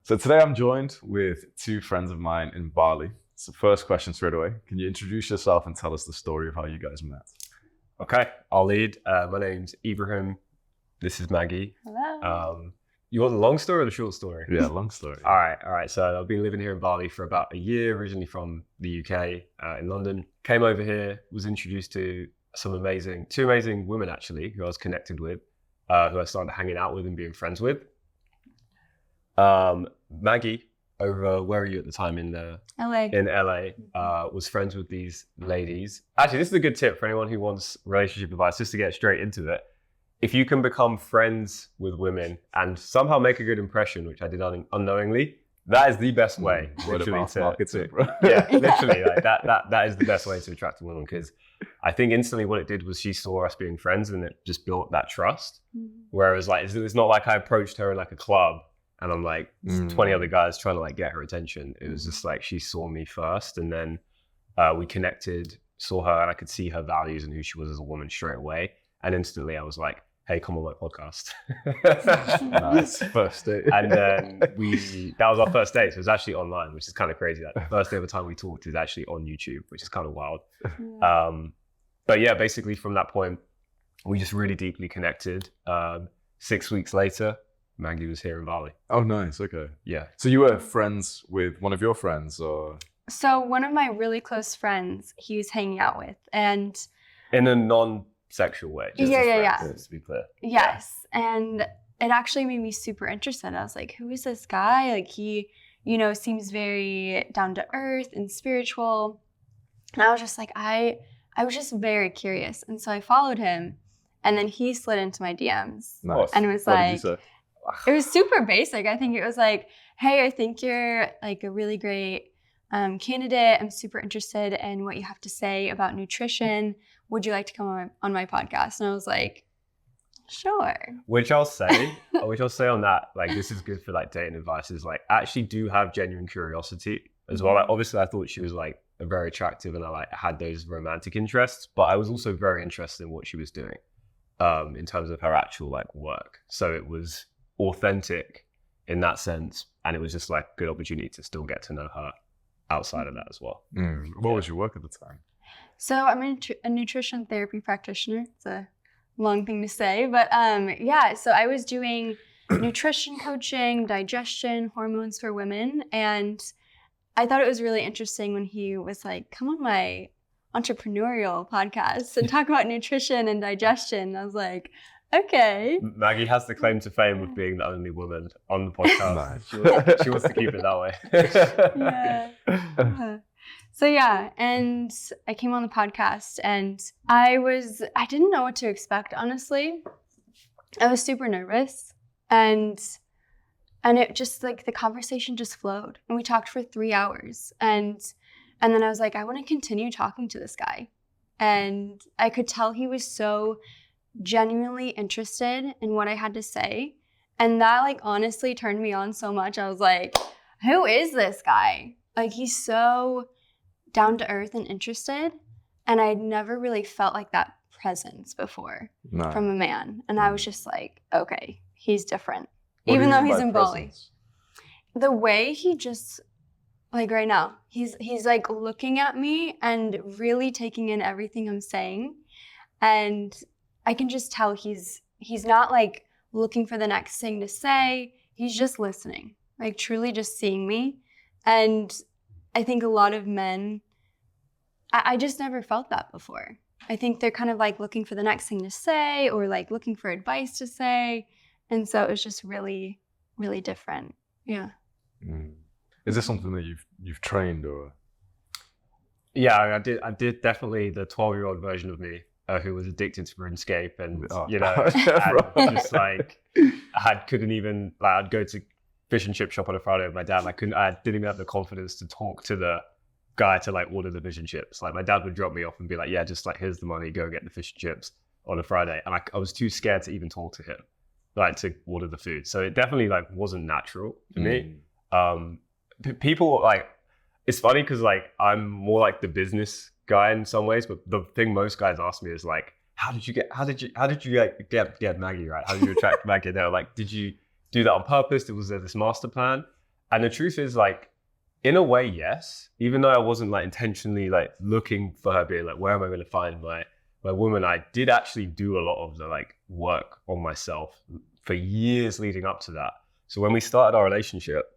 So today I'm joined with two friends of mine in Bali. So first question straight away. Can you introduce yourself and tell us the story of how you guys met? Okay, I'll lead. My name's Ibrahim. This is Maggie. Hello. You want the long story or the short story? Yeah, long story. All right. So I've been living here in Bali for about a year, originally from the UK in London. Came over here, was introduced to two amazing women actually, who I was connected with, who I started hanging out with and being friends with. Maggie, over where were you at the time in LA. In LA, was friends with these ladies. Actually, this is a good tip for anyone who wants relationship advice, just to get straight into it. If you can become friends with women and somehow make a good impression, which I did unknowingly, that is the best way. Literally, yeah, literally, like that is the best way to attract a woman, because I think instantly what it did was she saw us being friends and it just built that trust. Whereas like it's not like I approached her in like a club and I'm like 20 other guys trying to like get her attention. It was just like she saw me first, and then we connected, saw her, and I could see her values and who she was as a woman straight away. And instantly I was like, hey, come on my podcast. Nice. First date. And then that was our first date. So it was actually online, which is kind of crazy. That the first day of the time we talked is actually on YouTube, which is kind of wild. But yeah, basically from that point, we just really deeply connected. 6 weeks later, Maggie was here in Bali. Oh, nice. Okay. Yeah. So you were friends with one of your friends, or? So one of my really close friends, he was hanging out with, and in a non-sexual way. Just Just to be clear. Yes. And it actually made me super interested. I was like, who is this guy? Like he, seems very down to earth and spiritual. And I was just like, I was just very curious. And so I followed him, and then he slid into my DMs. Nice. And it was What like, did you say? it was super basic. I think it was like, hey, I think you're like a really great candidate. I'm super interested in what you have to say about nutrition. Would you like to come on my podcast? And I was like, sure. Which I'll say on that, like, this is good for like dating advice, is like, I actually do have genuine curiosity as well. Like, obviously I thought she was like very attractive and I like had those romantic interests, but I was also very interested in what she was doing in terms of her actual like work. So it was authentic in that sense, and it was just like a good opportunity to still get to know her outside of that as well. What was your work at the time? So I'm a nutrition therapy practitioner. It's a long thing to say, but so I was doing nutrition coaching, digestion, hormones for women, and I thought it was really interesting when he was like, come on my entrepreneurial podcast and talk about nutrition and digestion. I was like, okay. Maggie has the claim to fame of being the only woman on the podcast. She wants to keep it that way. Yeah. So yeah, and I came on the podcast, and I didn't know what to expect, honestly. I was super nervous, and it just like the conversation just flowed, and we talked for 3 hours, and then I was like, I want to continue talking to this guy. And I could tell he was so genuinely interested in what I had to say. And that like honestly turned me on so much. I was like, who is this guy? Like, he's so down to earth and interested. And I'd never really felt like that presence before from a man. And I was just like, okay, he's different. Even though he's in Bali. The way he just, like right now, he's like looking at me and really taking in everything I'm saying. And I can just tell he's not like looking for the next thing to say. He's just listening, like truly just seeing me. And I think a lot of men, I just never felt that before. I think they're kind of like looking for the next thing to say or like looking for advice to say. And so it was just really, really different. Yeah. Is this something that you've trained, or? Yeah, I did definitely the 12-year-old version of me who was addicted to RuneScape, and and just like couldn't even like, I'd go to fish and chip shop on a Friday with my dad. I didn't even have the confidence to talk to the guy to like order the fish and chips. Like my dad would drop me off and be like, yeah, just like here's the money, go get the fish and chips on a Friday. And I was too scared to even talk to him, like to order the food. So it definitely like wasn't natural for me. People like, it's funny because like I'm more like the business guy in some ways, but the thing most guys ask me is like, how did you like get Maggie, right? How did you attract Maggie? They're like, did you do that on purpose? Was there this master plan? And the truth is, like, in a way, yes. Even though I wasn't like intentionally like looking for her, being like, where am I going to find my woman? I did actually do a lot of the like work on myself for years leading up to that. So when we started our relationship,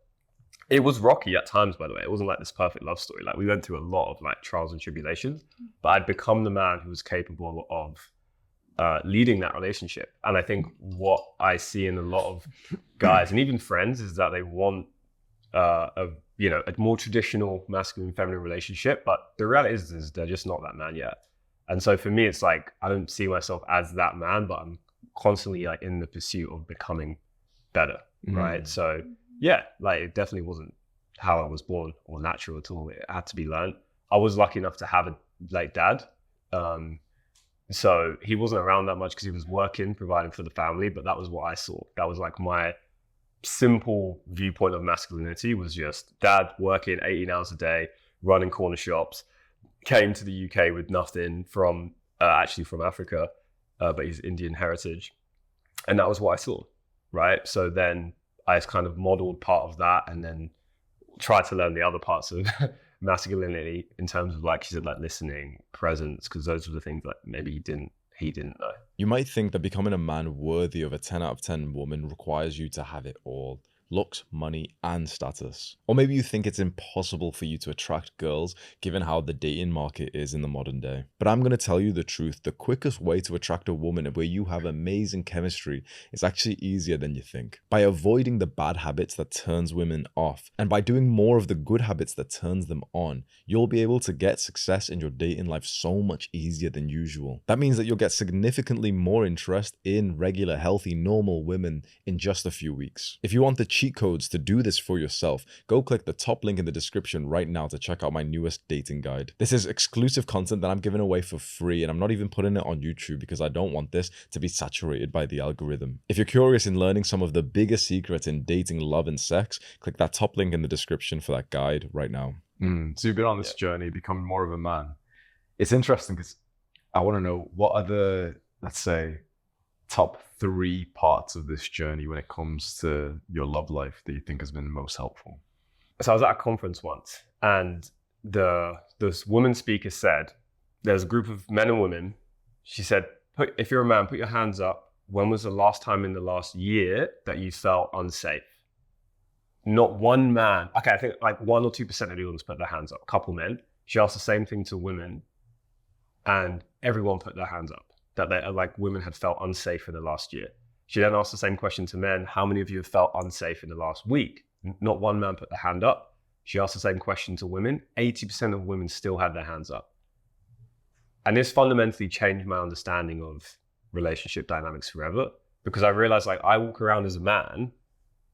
it was rocky at times, by the way. It wasn't like this perfect love story. Like, we went through a lot of like trials and tribulations, but I'd become the man who was capable of leading that relationship. And I think what I see in a lot of guys and even friends is that they want a more traditional masculine feminine relationship, but the reality is they're just not that man yet. And so for me, it's like, I don't see myself as that man, but I'm constantly like in the pursuit of becoming better, right? So yeah, like, it definitely wasn't how I was born or natural at all. It had to be learned. I was lucky enough to have a like dad. So he wasn't around that much because he was working, providing for the family, but that was what I saw. That was like my simple viewpoint of masculinity, was just dad working 18 hours a day, running corner shops, came to the UK with nothing from actually from Africa, but he's Indian heritage. And that was what I saw, right? So then I kind of modeled part of that and then tried to learn the other parts of masculinity in terms of, like she said, like listening, presence, because those were the things that maybe he didn't know. You might think that becoming a man worthy of a 10 out of 10 woman requires you to have it all. Looks, money, and status. Or maybe you think it's impossible for you to attract girls given how the dating market is in the modern day. But I'm going to tell you the truth. The quickest way to attract a woman where you have amazing chemistry is actually easier than you think. By avoiding the bad habits that turns women off, and by doing more of the good habits that turns them on, you'll be able to get success in your dating life so much easier than usual. That means that you'll get significantly more interest in regular, healthy, normal women in just a few weeks. If you want the cheat codes to do this for yourself, go click the top link in the description right now to check out my newest dating guide. This is exclusive content that I'm giving away for free, and I'm not even putting it on YouTube because I don't want this to be saturated by the algorithm. If you're curious in learning some of the biggest secrets in dating, love, and sex, click that top link in the description for that guide right now. So you've been on this journey, becoming more of a man. It's interesting because I want to know, what are the, let's say, top 3 parts of this journey when it comes to your love life that you think has been most helpful? So I was at a conference once, and this woman speaker said, there's a group of men and women. She said, if you're a man, put your hands up. When was the last time in the last year that you felt unsafe? Not one man. Okay, I think like 1 or 2% of the audience put their hands up. A couple men. She asked the same thing to women, and everyone put their hands up, that they, like, women had felt unsafe in the last year. She then asked the same question to men. How many of you have felt unsafe in the last week? Not one man put their hand up. She asked the same question to women. 80% of women still had their hands up. And this fundamentally changed my understanding of relationship dynamics forever, because I realized, like, I walk around as a man.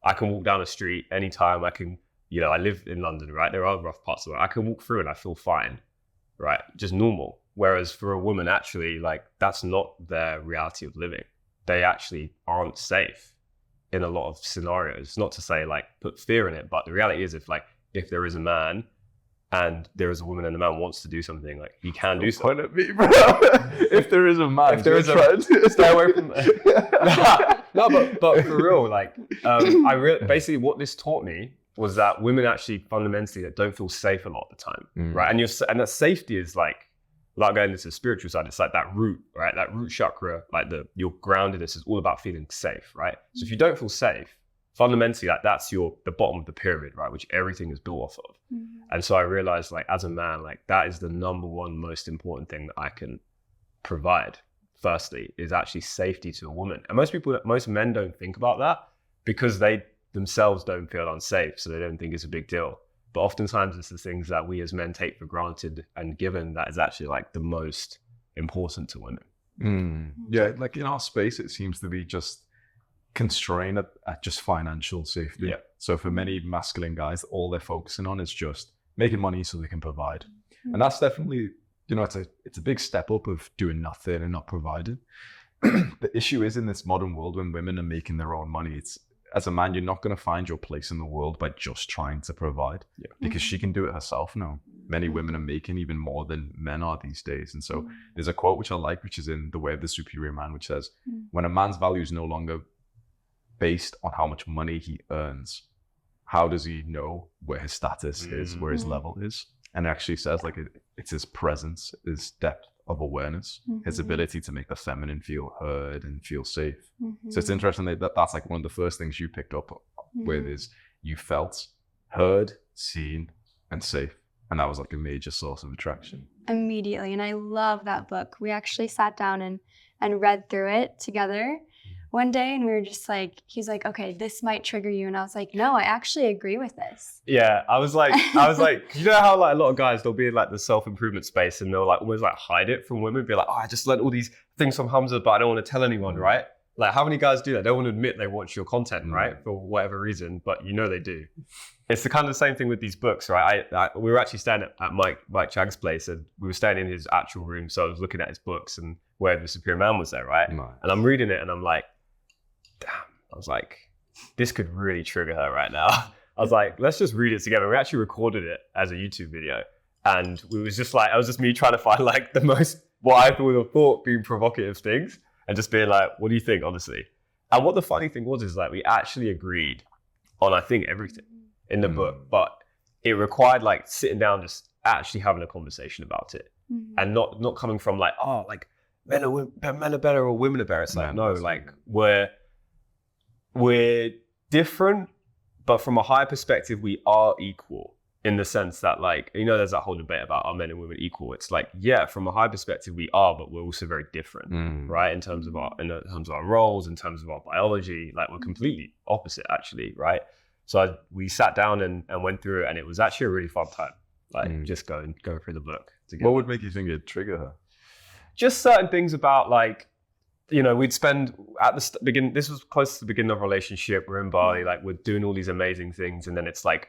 I can walk down the street anytime. I can, I live in London, right? There are rough parts of it. I can walk through and I feel fine, right? Just normal. Whereas for a woman, actually, like, that's not their reality of living. They actually aren't safe in a lot of scenarios. Not to say, like, put fear in it, but the reality is, if there is a man and there is a woman and the man wants to do something, like, he can do something. Point at me, bro. If there is a man, if there is a stay away from no, but for real, like, basically what this taught me was that women actually fundamentally that don't feel safe a lot of the time, right? And that safety is like, without going into the spiritual side, it's like that root, right? That root chakra, like your groundedness is all about feeling safe, right? So if you don't feel safe, fundamentally, like, that's the bottom of the pyramid, right? Which everything is built off of. And so I realized, like, as a man, like, that is the number one most important thing that I can provide. Firstly, is actually safety to a woman. And most men don't think about that because they themselves don't feel unsafe, so they don't think it's a big deal. But oftentimes it's the things that we as men take for granted and given that is actually, like, the most important to women. Yeah, like, in our space, it seems to be just constrained at just financial safety. Yeah. So for many masculine guys, all they're focusing on is just making money so they can provide. And that's definitely, it's a big step up of doing nothing and not providing. The issue is, in this modern world, when women are making their own money, it's, as a man, you're not going to find your place in the world by just trying to provide, because she can do it herself now. Many women are making even more than men are these days. And so there's a quote which I like, which is in The Way of the Superior Man, which says, when a man's value is no longer based on how much money he earns, how does he know where his status is, where his Mhm. level is? And it actually says like it's his presence, his depth of awareness, his Mhm. ability to make the feminine feel heard and feel safe. Mhm. So it's interesting that that's like one of the first things you picked up with Mhm. is you felt heard, seen, and safe. And that was like a major source of attraction. Immediately. And I love that book. We actually sat down and read through it together one day, and we were just like, he's like, okay, this might trigger you. And I was like, no, I actually agree with this. Yeah, I was like, you know how like a lot of guys, they'll be in like the self-improvement space and they'll like almost like hide it from women, be like, oh, I just learned all these things from Hamza, but I don't want to tell anyone, right? Like, how many guys do that? They don't want to admit they watch your content, right? For whatever reason, but you know they do. It's the kind of the same thing with these books, right? We were actually staying at Mike Chagg's place, and we were staying in his actual room, so I was looking at his books and where the Superior Man was there, right? Nice. And I'm reading it and I'm like, damn, I was like, this could really trigger her right now. I was like, let's just read it together. We actually recorded it as a YouTube video. And we was just like, it was just me trying to find like the most, what I would have thought being provocative things and just being like, what do you think, honestly? And what the funny thing was is like, we actually agreed on, I think, everything in the book, but it required like sitting down, just actually having a conversation about it and not coming from like, oh, like men are better or women are better. It's like, no, like we're different, but from a higher perspective, we are equal in the sense that like, you know, there's that whole debate about are men and women equal? It's like, yeah, from a high perspective, we are, but we're also very different, right? In terms of our roles, in terms of our biology, like we're completely opposite actually, right? So we sat down and went through it, and it was actually a really fun time, like just going through the book together. What would make you think it'd trigger her? Just certain things about like, you know, we'd spend at the beginning, this was close to the beginning of a relationship. We're in Bali, like we're doing all these amazing things. And then it's like,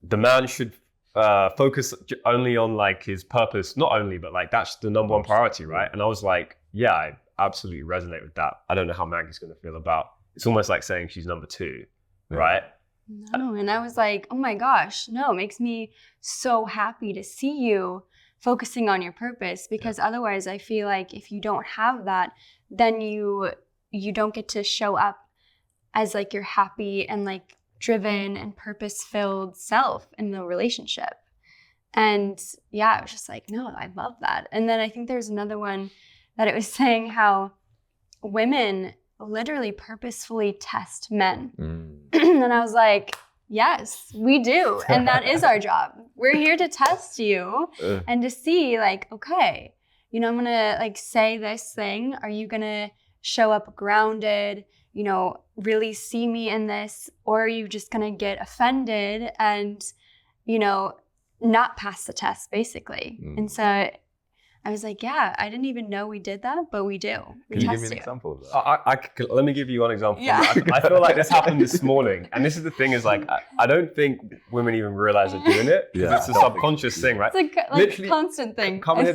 the man should focus only on like his purpose, not only, but like that's the number one priority, right? And I was like, yeah, I absolutely resonate with that. I don't know how Maggie's going to feel about, it's almost like saying she's number two, right? No, and I was like, oh my gosh, no, it makes me so happy to see you focusing on your purpose, because otherwise I feel like if you don't have that, then you don't get to show up as like your happy and like driven and purpose-filled self in the relationship. And yeah, I was just like, no, I love that. And then I think there's another one that it was saying how women literally purposefully test men. And I was like, yes, we do. And that is our job. We're here to test you and to see like, okay, you know, I'm going to like say this thing. Are you going to show up grounded, you know, really see me in this? Or are you just going to get offended and, you know, not pass the test basically? And so I was like, yeah, I didn't even know we did that, but we do. Can you give me an example of that? Let me give you one example. Yeah. I feel like this happened this morning. And this is the thing is like, I don't think women even realize they're doing it. Yeah. It's a subconscious thing, right? It's like Literally, a constant thing. Coming to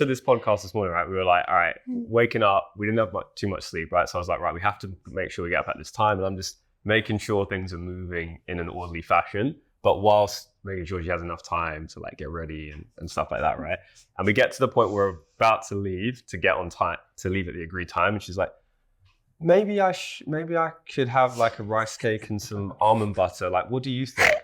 this podcast this morning, right? We were like, all right, waking up, we didn't have too much sleep, right? So I was like, right, we have to make sure we get up at this time. And I'm just making sure things are moving in an orderly fashion, but whilst making sure she has enough time to like get ready and stuff like that, right? And we get to the point where we're about to leave, to get on time, to leave at the agreed time. And she's like, maybe I should have like a rice cake and some almond butter. Like, what do you think?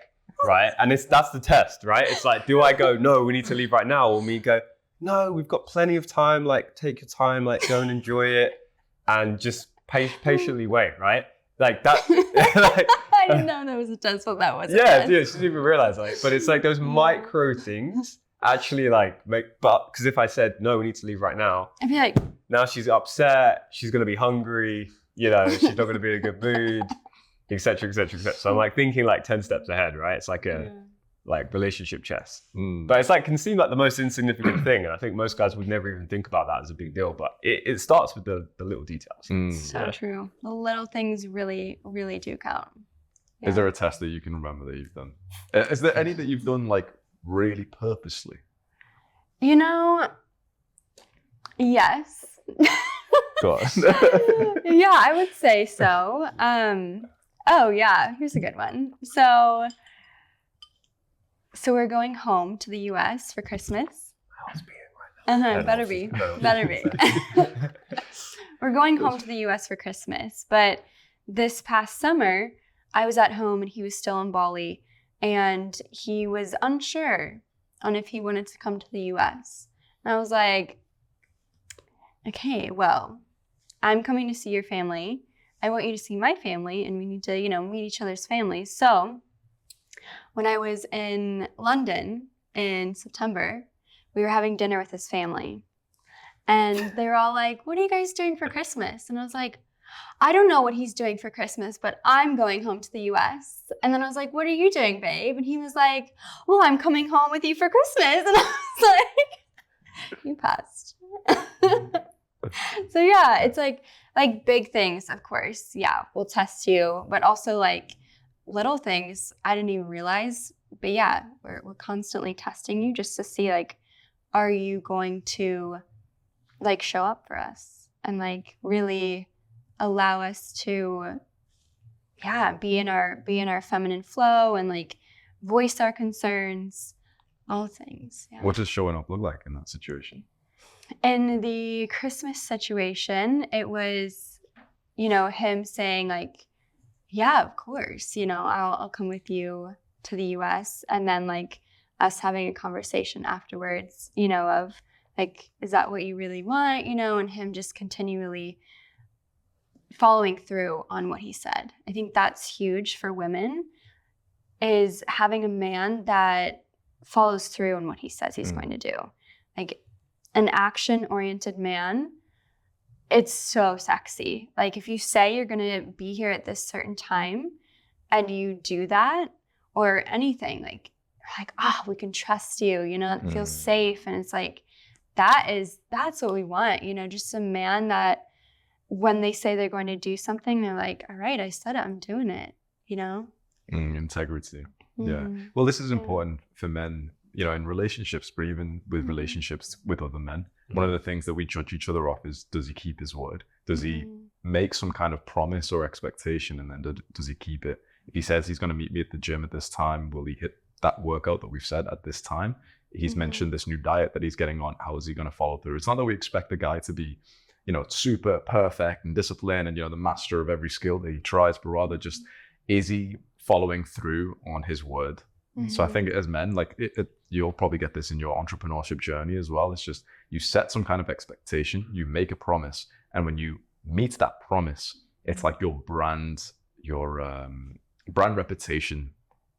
Right? And that's the test, right? It's like, do I go, no, we need to leave right now? Or me go, no, we've got plenty of time. Like, take your time, like go and enjoy it and just patiently wait, right? Like that. Like, I didn't know there was a test, but that was yeah, dude, she didn't even realize, like, but it's like those micro things actually like because if I said, no, we need to leave right now, I'd be like, now she's upset, she's going to be hungry, you know, she's not going to be in a good mood, etc., etc., etc. So I'm like thinking like 10 steps ahead, right? It's like like relationship chess. But it's like, can seem like the most insignificant thing. And I think most guys would never even think about that as a big deal, but it starts with the little details. so true. The little things really, really do count. Is there a test that you can remember that you've done? Is there any that you've done like really purposely? You know, yes. Go on. Yeah, I would say so. Oh yeah, here's a good one. So we're going home to the US for Christmas. Better be. We're going home to the US for Christmas, but this past summer, I was at home and he was still in Bali, and he was unsure on if he wanted to come to the US. And I was like, okay, well, I'm coming to see your family. I want you to see my family, and we need to, meet each other's families. So when I was in London in September, we were having dinner with his family. And they were all like, what are you guys doing for Christmas? And I was like, I don't know what he's doing for Christmas, but I'm going home to the US. And then I was like, what are you doing, babe? And he was like, well, I'm coming home with you for Christmas. And I was like, you passed. So yeah, it's like big things, of course. Yeah, we'll test you, but also like little things I didn't even realize. But yeah, we're constantly testing you just to see like, are you going to like show up for us and like really allow us to be in our feminine flow and like voice our concerns, all things. Yeah. What does showing up look like in that situation? In the Christmas situation, it was, him saying like, yeah, of course, I'll come with you to the US. And then like us having a conversation afterwards, of like, is that what you really want? And him just continually following through on what he said. I think that's huge for women, is having a man that follows through on what he says he's going to do. Like an action-oriented man, it's so sexy. Like if you say you're going to be here at this certain time and you do that, or anything, like we can trust you, it feels safe. And it's like, that's what we want, just a man that when they say they're going to do something, they're like, all right, I said it, I'm doing it, Integrity. Yeah. Well, this is important for men, in relationships, but even with relationships with other men. One of the things that we judge each other off is, does he keep his word? Does he make some kind of promise or expectation, and then does he keep it? If he says he's going to meet me at the gym at this time, will he hit that workout that we've said at this time? He's mentioned this new diet that he's getting on. How is he going to follow through? It's not that we expect the guy to be, super perfect and disciplined and, the master of every skill that he tries, but rather just, is he following through on his word? So I think as men, like you'll probably get this in your entrepreneurship journey as well. It's just, you set some kind of expectation, you make a promise, and when you meet that promise, it's like your brand reputation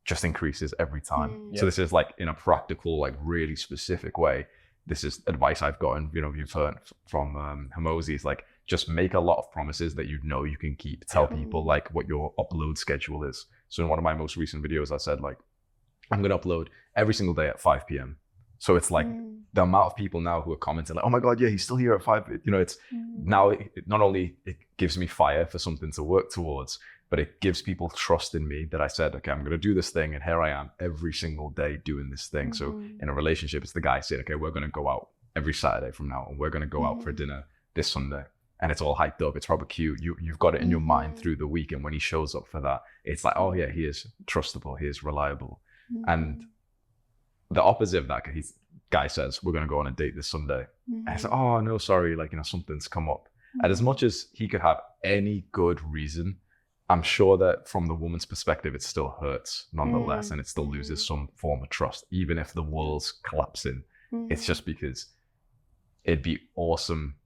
just increases every time. So this is like in a practical, like really specific way. This is advice I've gotten, you've heard from Hamza, is like, just make a lot of promises that you can keep. Tell people like what your upload schedule is. So in one of my most recent videos, I said like, I'm going to upload every single day at 5 p.m. So it's like the amount of people now who are commenting like, oh my God, yeah, he's still here at 5. It's now not only it gives me fire for something to work towards, but it gives people trust in me that I said, okay, I'm going to do this thing. And here I am every single day doing this thing. So in a relationship, it's the guy saying, okay, we're going to go out every Saturday from now, and we're going to go out for dinner this Sunday. And it's all hyped up. It's probably cute. You've got it in your mind through the week. And when he shows up for that, it's like, oh yeah, he is trustable. He is reliable. And the opposite of that, guy says, we're going to go on a date this Sunday. And I said, oh no, sorry. Like, something's come up. And as much as he could have any good reason, I'm sure that from the woman's perspective, it still hurts nonetheless. And it still loses some form of trust, even if the world's collapsing. It's just because it'd be awesome,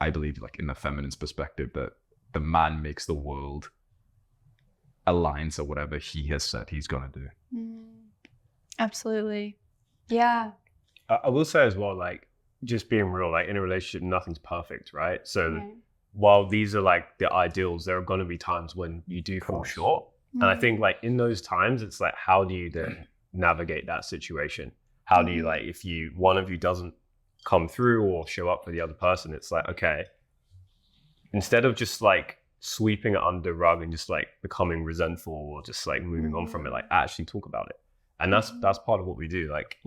I believe, like in the feminine's perspective, that the man makes the world align to whatever he has said he's going to do. Absolutely. Yeah. I will say as well, like, just being real, like in a relationship, nothing's perfect, right? So while these are like the ideals, there are going to be times when you do fall short. And I think like in those times, it's like, how do you then navigate that situation? How do you, like, if one of you doesn't come through or show up for the other person, it's like, okay, instead of just like sweeping it under the rug and just like becoming resentful or just like moving on from it, like actually talk about it. And that's part of what we do. Like,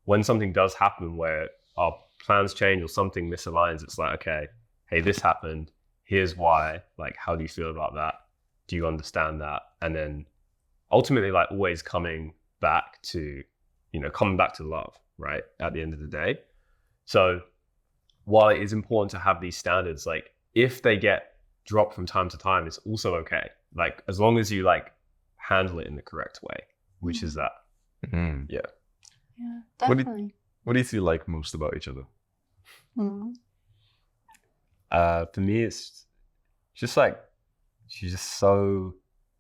when something does happen where our plans change or something misaligns, it's like, okay, hey, this happened. Here's why. Like, how do you feel about that? Do you understand that? And then ultimately, like, always coming back to love, right? At the end of the day. So while it is important to have these standards, like if they get dropped from time to time, it's also okay. like as long as you like handle it in the correct way, which is that. Mm. Yeah, What do you- definitely. What do you feel like most about each other? Mm. For me, it's just like she's just so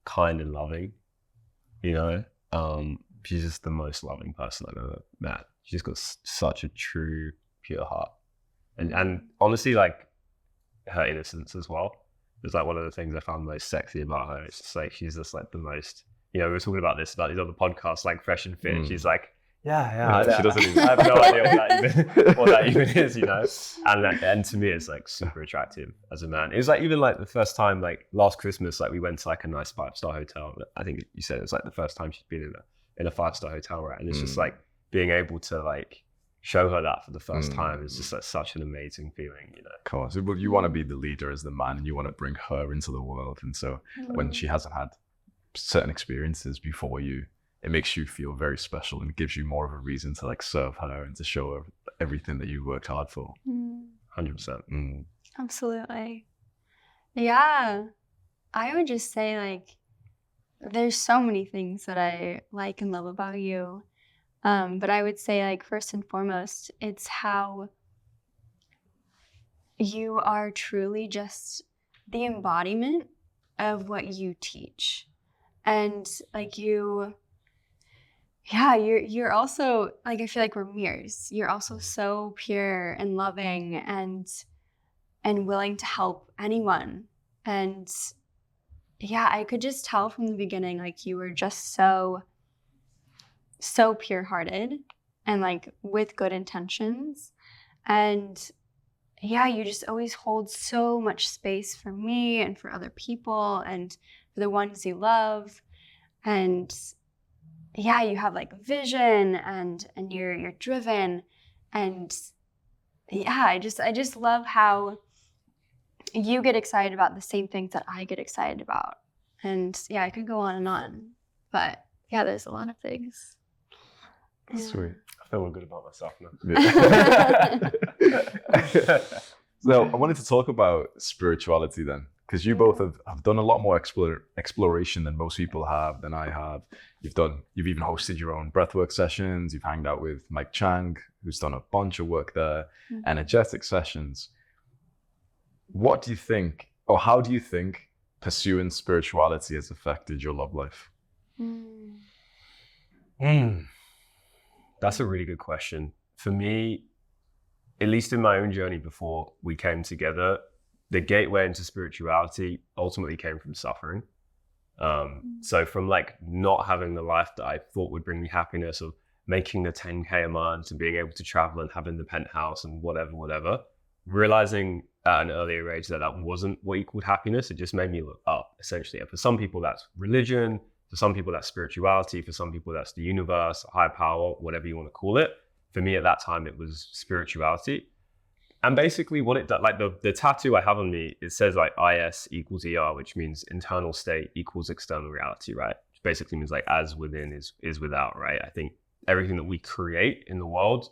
kind and loving, you know. She's just the most loving person I've ever met. She's got such a true, pure heart, and honestly, like her innocence as well is like one of the things I found most sexy about her. It's just like she's just like the most. You know, we were talking about these other podcasts, like Fresh and Fit. She's like, yeah. She doesn't even. I have no idea what that even is, you know. And to me, it's like super attractive as a man. It was like even like the first time, like last Christmas, like we went to like a nice 5-star hotel. I think you said it was like the first time she'd been in a 5-star hotel, right? And it's just like being able to like show her that for the first time is just like such an amazing feeling, you know. Of course, but you want to be the leader as the man, and you want to bring her into the world. And so when she hasn't had certain experiences before you, it makes you feel very special and gives you more of a reason to like serve her and to show her everything that you worked hard for. 100%. Absolutely. Yeah. I would just say like there's so many things that I like and love about you. But I would say like first and foremost, it's how you are truly just the embodiment of what you teach. And like you're also like, I feel like we're mirrors. You're also so pure and loving and willing to help anyone. And yeah, I could just tell from the beginning, like you were just so pure-hearted and like with good intentions. And yeah, you just always hold so much space for me and for other people and for the ones you love. And yeah, you have like vision and you're driven. And yeah, I just love how you get excited about the same things that I get excited about. And yeah, I could go on, but yeah, there's a lot of things. Yeah. Sweet. I feel good about myself now. Yeah. So I wanted to talk about spirituality then, because you both have done a lot more exploration than most people have, than I have. You've even hosted your own breathwork sessions. You've hanged out with Mike Chang, who's done a bunch of work there, energetic sessions. What do you think, or how do you think pursuing spirituality has affected your love life? That's a really good question. For me, at least in my own journey before we came together, the gateway into spirituality ultimately came from suffering. So from like not having the life that I thought would bring me happiness, of making the 10K a month and being able to travel and having the penthouse and whatever, realizing at an earlier age that wasn't what equaled happiness. It just made me look up, essentially. And for some people, that's religion. For some people, that's spirituality. For some people, that's the universe, higher power, whatever you want to call it. For me, at that time, it was spirituality. And basically what it does, like the tattoo I have on me, it says like IS equals ER, which means internal state equals external reality, right? Which basically means like as within is without, right? I think everything that we create in the world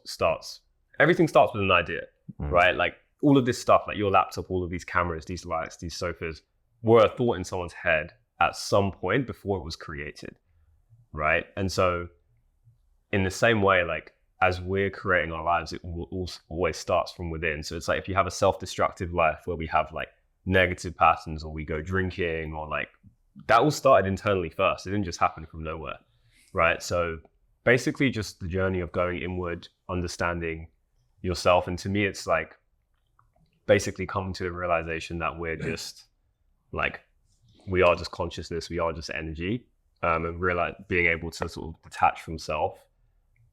everything starts with an idea, right? Like all of this stuff, like your laptop, all of these cameras, these lights, these sofas, were a thought in someone's head at some point before it was created, right? And so in the same way, like as we're creating our lives, it always starts from within. So it's like if you have a self-destructive life where we have like negative patterns, or we go drinking, or like that all started internally first. It didn't just happen from nowhere, right? So basically just the journey of going inward, understanding yourself. And to me, it's like basically coming to the realization that we're just like, we are just consciousness, we are just energy, and realize being able to sort of detach from self.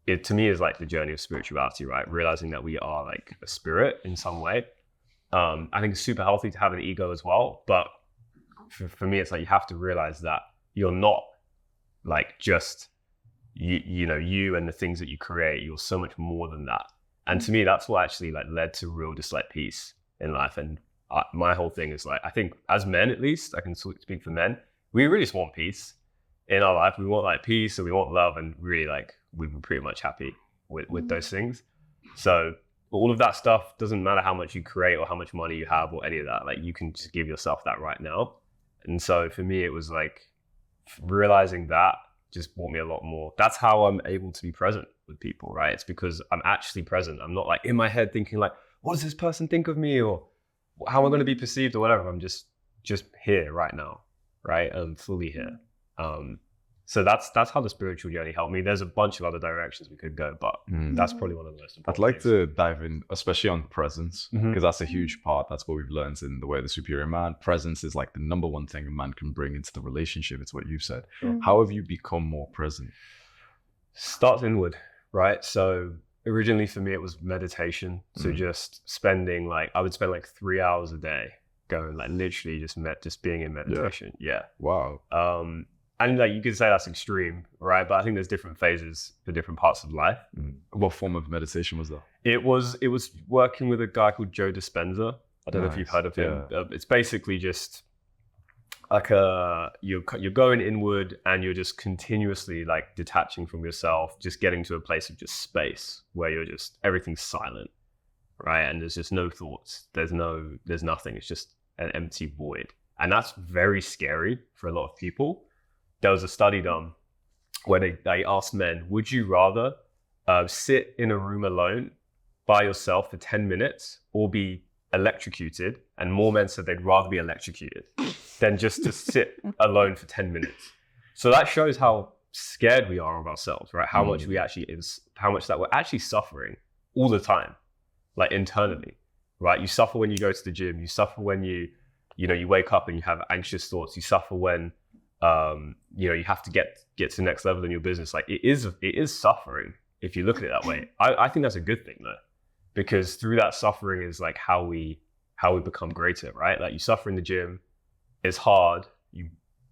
It to me is like the journey of spirituality, right? Realizing that we are like a spirit in some way. I think it's super healthy to have an ego as well, but for me, it's like you have to realize that you're not like just you know, you and the things that you create. You're so much more than that. And to me, that's what actually like led to real just like peace in life. And my whole thing is like, I think as men, at least, I can speak for men, we really just want peace in our life. We want like peace, and we want love, and really like we've been pretty much happy with those things. So all of that stuff doesn't matter how much you create or how much money you have or any of that. Like you can just give yourself that right now. And so for me, it was like realizing that just brought me a lot more. That's how I'm able to be present with people, right? It's because I'm actually present. I'm not like in my head thinking like, what does this person think of me, or how am I going to be perceived or whatever. I'm just here right now, right? I'm fully here. So that's how the spiritual journey helped me. There's a bunch of other directions we could go, but that's probably one of the most important I'd like things. to dive in, especially on presence, because Mhm. that's a huge part. That's what we've learned in The Way of the Superior Man. Presence is like the number one thing a man can bring into the relationship. It's what you've said. Mhm. How have you become more present? Starts inward, right? So originally for me, it was meditation. So just spending I would spend like 3 hours a day going like literally just being in meditation. Yeah. Wow. And like you could say that's extreme, right? But I think there's different phases for different parts of life. What form of meditation was that? It was working with a guy called Joe Dispenza. I don't know if you've Nice, heard of him. yeah. It's basically just like you're going inward and you're just continuously like detaching from yourself, just getting to a place of just space where you're just everything's silent, right? And there's just no thoughts. There's nothing. It's just an empty void, and that's very scary for a lot of people. There was a study done where they asked men, would you rather sit in a room alone by yourself for 10 minutes or be electrocuted? And more men said they'd rather be electrocuted than just to sit alone for 10 minutes. So that shows how scared we are of ourselves, right? How much how much that we're actually suffering all the time, like internally, right? You suffer when you go to the gym. You suffer when you wake up and you have anxious thoughts. You suffer when you have to get to the next level in your business. Like it is suffering if you look at it that way. I think that's a good thing though, because through that suffering is like how we become greater, right? Like you suffer in the gym, it's hard, you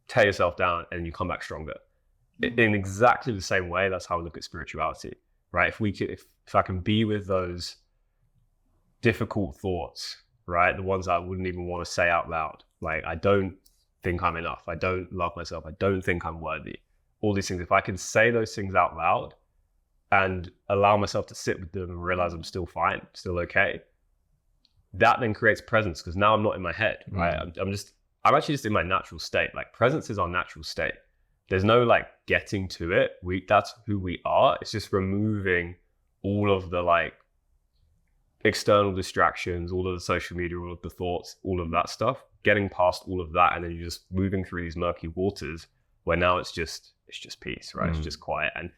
tear yourself down and you come back stronger. In exactly the same way, that's how I look at spirituality, right? If I can be with those difficult thoughts, right? The ones I wouldn't even want to say out loud. Like I don't think I'm enough. I don't love myself. I don't think I'm worthy. All these things. If I can say those things out loud and allow myself to sit with them and realize I'm still fine, still okay, that then creates presence because now I'm not in my head, right? I'm actually just in my natural state. Like presence is our natural state. There's no like getting to it. That's who we are. It's just removing all of the like external distractions, all of the social media, all of the thoughts, all of that stuff, getting past all of that, and then you're just moving through these murky waters where now it's just peace, right? It's just quiet. And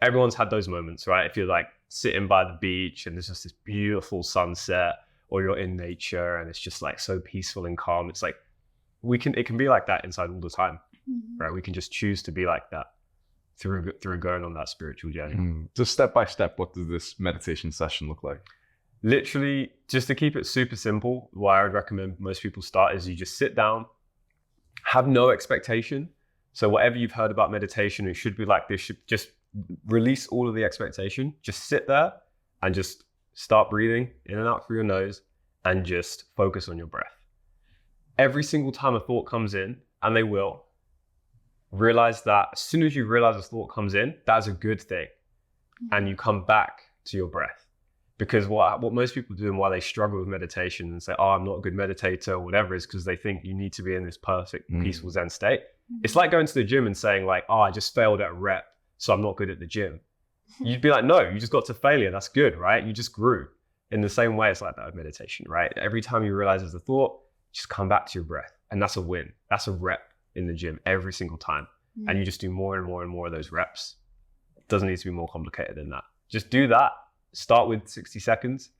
everyone's had those moments, right? If you're like sitting by the beach and there's just this beautiful sunset, or you're in nature and it's just like so peaceful and calm, it's like it can be like that inside all the time, right? We can just choose to be like that through going on that spiritual journey. Just step by step, what does this meditation session look like? Literally, just to keep it super simple, what I would recommend most people start is you just sit down, have no expectation. So whatever you've heard about meditation, it should be like this, should just release all of the expectation. Just sit there and just start breathing in and out through your nose and just focus on your breath. Every single time a thought comes in, and they will, realize that as soon as you realize a thought comes in, that's a good thing. And you come back to your breath. Because what most people do and why they struggle with meditation and say, oh, I'm not a good meditator or whatever, is because they think you need to be in this perfect, peaceful Zen state. It's like going to the gym and saying like, oh, I just failed at a rep, so I'm not good at the gym. You'd be like, no, you just got to failure. That's good, right? You just grew. In the same way, it's like that with meditation, right? Every time you realize there's a thought, just come back to your breath. And that's a win. That's a rep in the gym every single time. And you just do more and more and more of those reps. It doesn't need to be more complicated than that. Just do that. Start with 60 seconds,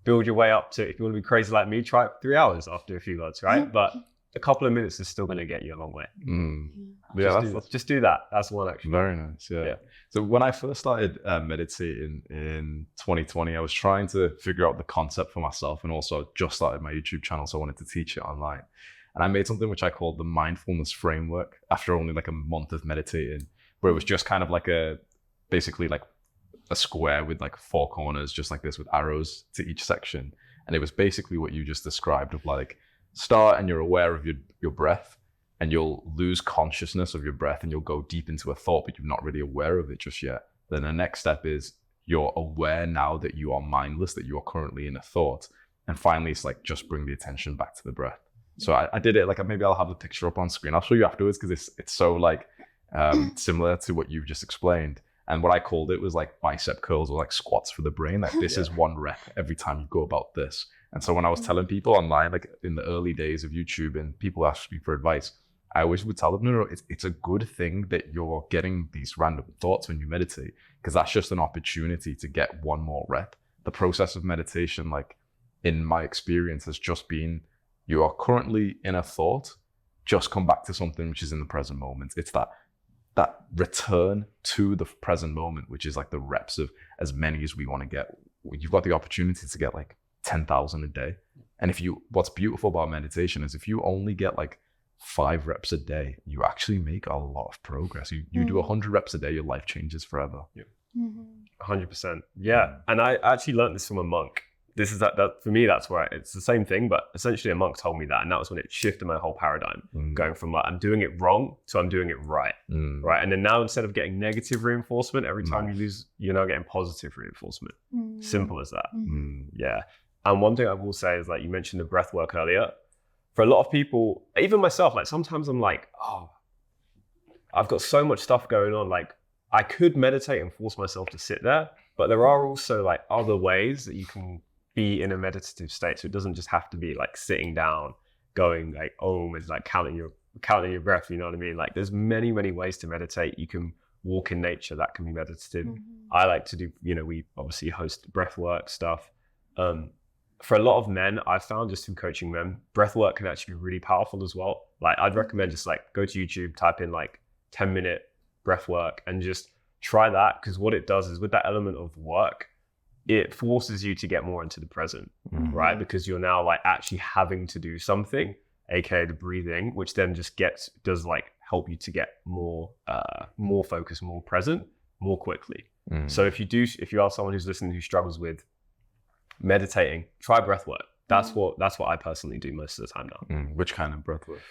build your way up to, if you want to be crazy like me, try it for 3 hours after a few lots, right? But a couple of minutes is still going to get you a long way. Just do that. That's one action. Very nice. Yeah. So when I first started meditating in 2020, I was trying to figure out the concept for myself, and also just started my YouTube channel, so I wanted to teach it online. And I made something which I called the mindfulness framework after only like a month of meditating, where it was just kind of like basically like a square with like 4 corners, just like this, with arrows to each section. And it was basically what you just described, of like start and you're aware of your breath, and you'll lose consciousness of your breath and you'll go deep into a thought, but you're not really aware of it just yet. Then the next step is you're aware now that you are mindless, that you are currently in a thought. And finally, it's like just bring the attention back to the breath. So I did it like, maybe I'll have the picture up on screen. I'll show you afterwards because it's so like similar to what you've just explained. And what I called it was like bicep curls or like squats for the brain. Like this is 1 rep every time you go about this. And so when I was telling people online, like in the early days of YouTube, and people asked me for advice, I always would tell them, no, it's a good thing that you're getting these random thoughts when you meditate, because that's just an opportunity to get 1 more rep. The process of meditation, like in my experience, has just been, you are currently in a thought, just come back to something which is in the present moment. It's that return to the present moment, which is like the reps of as many as we want to get. You've got the opportunity to get like 10,000 a day. And what's beautiful about meditation is if you only get like 5 reps a day, you actually make a lot of progress. You do 100 reps a day, your life changes forever. Yeah. 100%. Yeah. And I actually learned this from a monk. This is that for me, that's where it's the same thing, but essentially a monk told me that. And that was when it shifted my whole paradigm, going from like, I'm doing it wrong to I'm doing it right. Right. And then now, instead of getting negative reinforcement every time you lose, you're now getting positive reinforcement. Simple as that. Yeah. And one thing I will say is, like, you mentioned the breath work earlier. For a lot of people, even myself, like sometimes I'm like, oh, I've got so much stuff going on. Like I could meditate and force myself to sit there, but there are also like other ways that you can be in a meditative state. So it doesn't just have to be like sitting down, going like Om, and like counting your breath. You know what I mean? Like there's many ways to meditate. You can walk in nature, that can be meditative. I like to do, we obviously host breath work stuff. For a lot of men, I've found, just through coaching men, breath work can actually be really powerful as well. Like I'd recommend just like go to YouTube, type in like 10-minute breath work and just try that, because what it does is, with that element of work, it forces you to get more into the present, right? Because you're now like actually having to do something, aka the breathing, which then just does like help you to get more focused, more present, more quickly. So if you are someone who's listening who struggles with meditating, try breath work. That's what I personally do most of the time now. Which kind of breath work?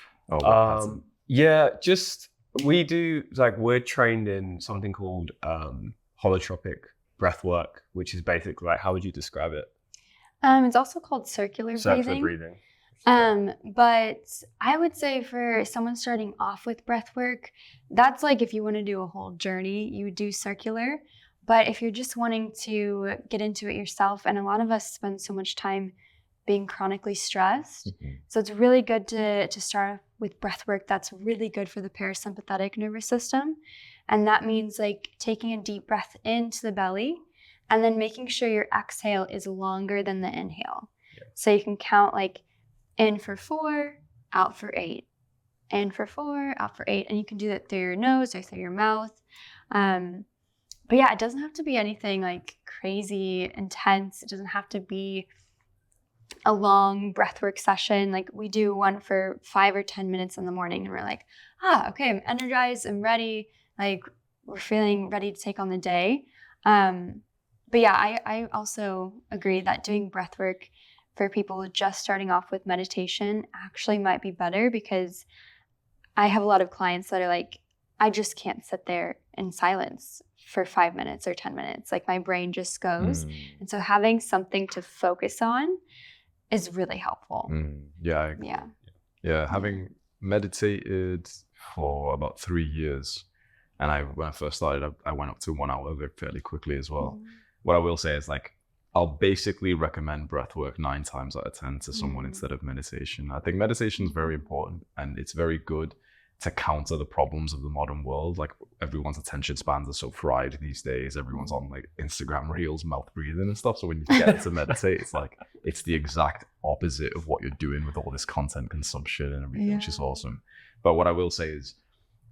We do, like, we're trained in something called holotropic breath work, which is basically like, how would you describe it? It's also called circular breathing. But I would say for someone starting off with breath work, that's like if you want to do a whole journey, you would do circular. But if you're just wanting to get into it yourself, and a lot of us spend so much time being chronically stressed, so it's really good to start with breath work that's really good for the parasympathetic nervous system. And that means like taking a deep breath into the belly and then making sure your exhale is longer than the inhale. So you can count like in for 4, out for 8, in for 4, out for 8. And you can do that through your nose or through your mouth. But yeah, it doesn't have to be anything like crazy intense. It doesn't have to be a long breathwork session. Like we do one for 5 or 10 minutes in the morning, and we're like, okay, I'm energized, I'm ready. Like we're feeling ready to take on the day. But yeah, I also agree that doing breathwork for people just starting off with meditation actually might be better, because I have a lot of clients that are like, I just can't sit there in silence for 5 minutes or 10 minutes. Like my brain just goes. And so having something to focus on is really helpful. Yeah. Having meditated for about 3 years, and when I first started, I went up to 1 hour fairly quickly as well. What I will say is, like, I'll basically recommend breath work 9 times out of 10 to someone instead of meditation. I think meditation is very important, and it's very good to counter the problems of the modern world. Like everyone's attention spans are so fried these days. Everyone's on like Instagram reels, mouth breathing and stuff. So when you get to meditate, it's like, it's the exact opposite of what you're doing with all this content consumption and everything, which is awesome. But what I will say is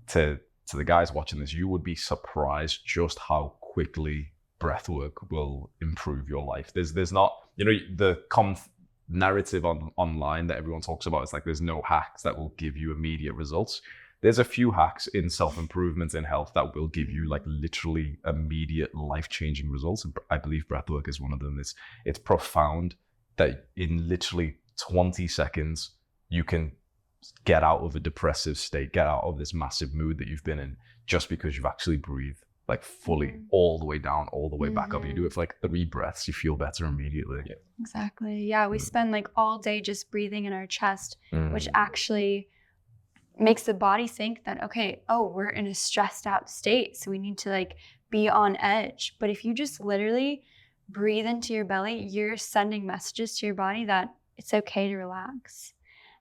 to the guys watching this, you would be surprised just how quickly breath work will improve your life. There's not, the narrative online that everyone talks about, it's like there's no hacks that will give you immediate results. There's a few hacks in self-improvement in health that will give you like literally immediate life-changing results. And I believe breathwork is one of them. It's profound that in literally 20 seconds, you can get out of a depressive state, get out of this massive mood that you've been in, just because you've actually breathed like fully, all the way down, all the way back up. You do it for like 3 breaths, you feel better immediately. Yeah. Exactly. Yeah, we spend like all day just breathing in our chest, which actually makes the body think that, okay, oh, we're in a stressed out state, so we need to like be on edge. But if you just literally breathe into your belly, you're sending messages to your body that it's okay to relax.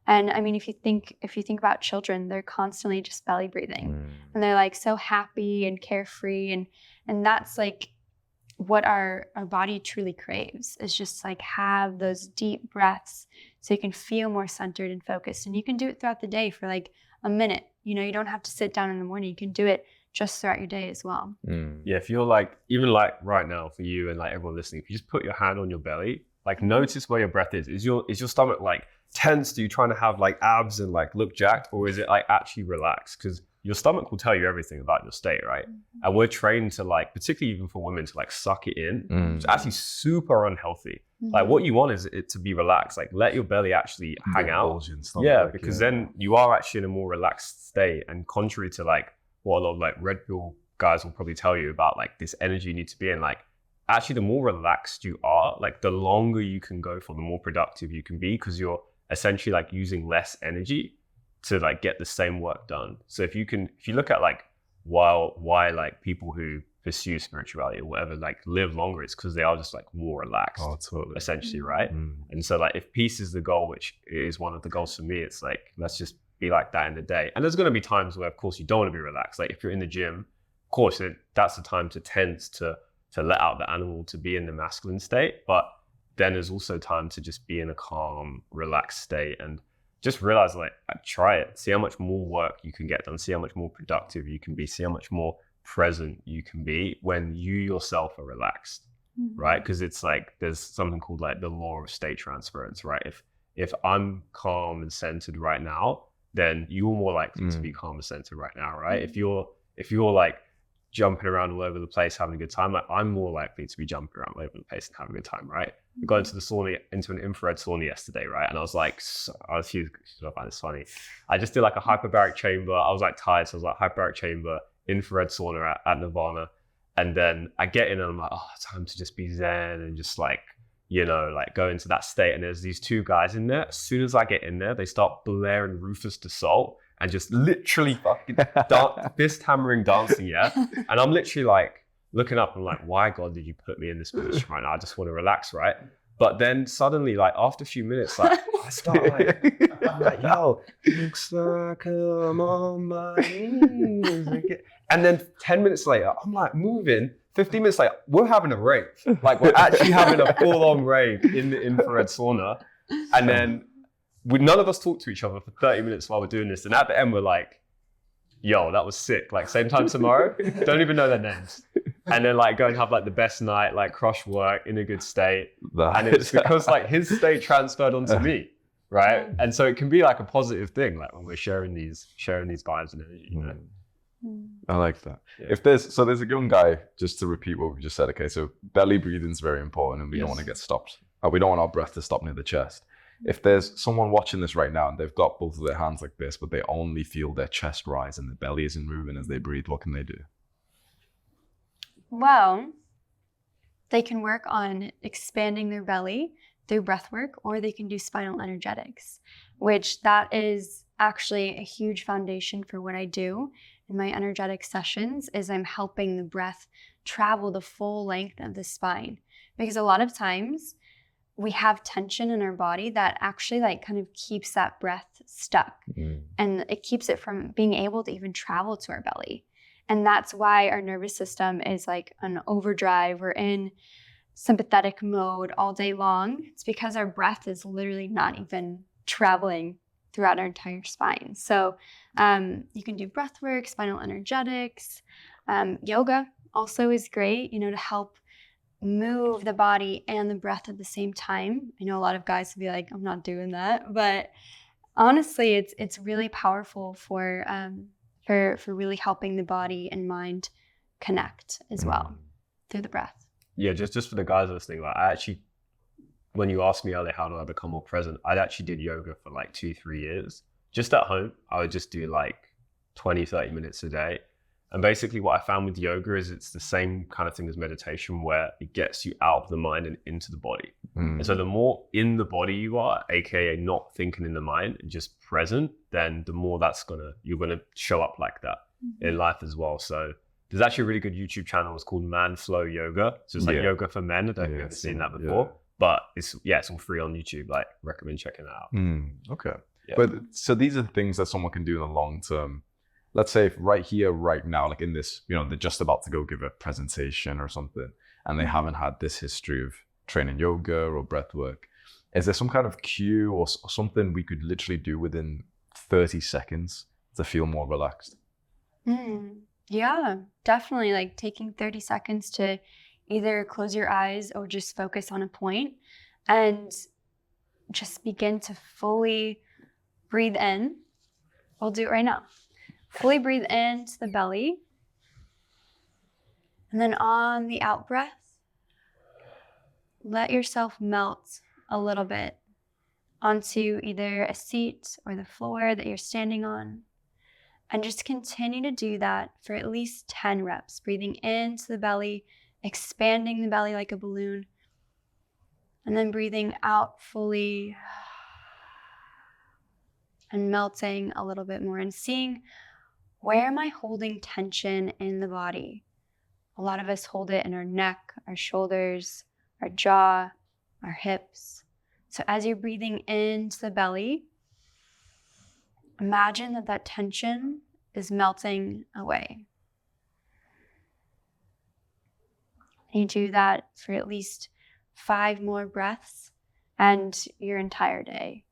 And I mean, if you think about children, they're constantly just belly breathing, and they're like so happy and carefree, and that's like what our body truly craves, is just like have those deep breaths so you can feel more centered and focused. And you can do it throughout the day for like a minute. You know, you don't have to sit down in the morning. You can do it just throughout your day as well. Yeah, if you're like, even like right now for you and like everyone listening, if you just put your hand on your belly, like notice where your breath is. Is your stomach like tense? Are you trying to have like abs and like look jacked, or is it like actually relaxed? Because your stomach will tell you everything about your state, right? And we're trained to like, particularly even for women, to like suck it in. It's actually super unhealthy. Like what you want is it to be relaxed. Like let your belly actually hang out. Yeah, because then you are actually in a more relaxed state. And contrary to like what a lot of like red pill guys will probably tell you about like this energy you need to be in, like actually the more relaxed you are, like the longer you can go for, the more productive you can be, because you're essentially like using less energy to like get the same work done. So if you look at like why like people who pursue spirituality or whatever like live longer, it's because they are just like more relaxed. Oh, totally. Essentially, right? And so like if peace is the goal, which is one of the goals for me, it's like let's just be like that in the day. And there's going to be times where of course you don't want to be relaxed. Like if you're in the gym, of course that's the time to tense, to let out the animal, to be in the masculine state. But then there's also time to just be in a calm, relaxed state and just realize, like, try it. See how much more work you can get done. See how much more productive you can be. See how much more present you can be when you yourself are relaxed, right? Because it's like there's something called like the law of state transference, right? If I'm calm and centered right now, then you're more likely to be calm and centered right now, right? If you're like jumping around all over the place having a good time, like I'm more likely to be jumping around all over the place and having a good time, right? We got into the sauna, into an infrared sauna yesterday, right? And I was like, I find this funny. I just did like a hyperbaric chamber. I was like tired, so I was like hyperbaric chamber, infrared sauna at Nirvana. And then I get in and I'm like, oh, time to just be zen and just like, you know, like go into that state. And there's these 2 guys in there. As soon as I get in there, they start blaring Rufus to Salt and just literally fucking fist hammering dancing, yeah? And I'm literally like looking up and like, why God did you put me in this position right now? I just want to relax, right? But then suddenly, like after a few minutes, like I start like, I'm like, yo, looks like I'm on my knees again. And then 10 minutes later, I'm like moving. 15 minutes later, we're having a rave. Like we're actually having a full-on rave in the infrared sauna. And then none of us talk to each other for 30 minutes while we're doing this. And at the end, we're like, yo, that was sick. Like same time tomorrow. Don't even know their names. And then like go and have like the best night, like crush work in a good state. And it's because like his state transferred onto me, right? And so it can be like a positive thing, like when we're sharing these vibes and energy, you know. I like that. Yeah. There's a young guy, just to repeat what we just said, okay, so belly breathing is very important and we don't want to get stopped. We don't want our breath to stop near the chest. If there's someone watching this right now and they've got both of their hands like this, but they only feel their chest rise and the belly isn't moving as they breathe, what can they do? Well, they can work on expanding their belly through breath work, or they can do spinal energetics, which that is actually a huge foundation for what I do in my energetic sessions. Is I'm helping the breath travel the full length of the spine, because a lot of times we have tension in our body that actually like kind of keeps that breath stuck, and it keeps it from being able to even travel to our belly. And that's why our nervous system is like an overdrive. We're in sympathetic mode all day long. It's because our breath is literally not even traveling throughout our entire spine. So you can do breath work, spinal energetics. Yoga also is great, you know, to help move the body and the breath at the same time. I know a lot of guys will be like, I'm not doing that. But honestly, it's really powerful for really helping the body and mind connect as well through the breath. Yeah, just for the guys listening, like I actually, when you asked me earlier, how do I become more present? I actually did yoga for like 2-3 years. Just at home, I would just do like 20, 30 minutes a day. And basically what I found with yoga is it's the same kind of thing as meditation, where it gets you out of the mind and into the body. And so the more in the body you are, aka not thinking in the mind and just present, then the more you're gonna show up like that in life as well. So there's actually a really good YouTube channel. It's called Man Flow Yoga. So it's like yoga for men. I don't know if you've ever seen that before, but it's all free on YouTube. Like, recommend checking it out. Okay. Yeah. But so these are the things that someone can do in the long term. Let's say if right here, right now, like in this, they're just about to go give a presentation or something, and they haven't had this history of training yoga or breath work. Is there some kind of cue or something we could literally do within 30 seconds to feel more relaxed? Yeah, definitely. Like taking 30 seconds to either close your eyes or just focus on a point and just begin to fully breathe in. I'll do it right now. Fully breathe into the belly. And then on the out breath, let yourself melt a little bit onto either a seat or the floor that you're standing on. And just continue to do that for at least 10 reps, breathing into the belly, expanding the belly like a balloon, and then breathing out fully and melting a little bit more and seeing, where am I holding tension in the body? A lot of us hold it in our neck, our shoulders, our jaw, our hips. So as you're breathing into the belly, imagine that tension is melting away. You do that for at least 5 more breaths, and your entire day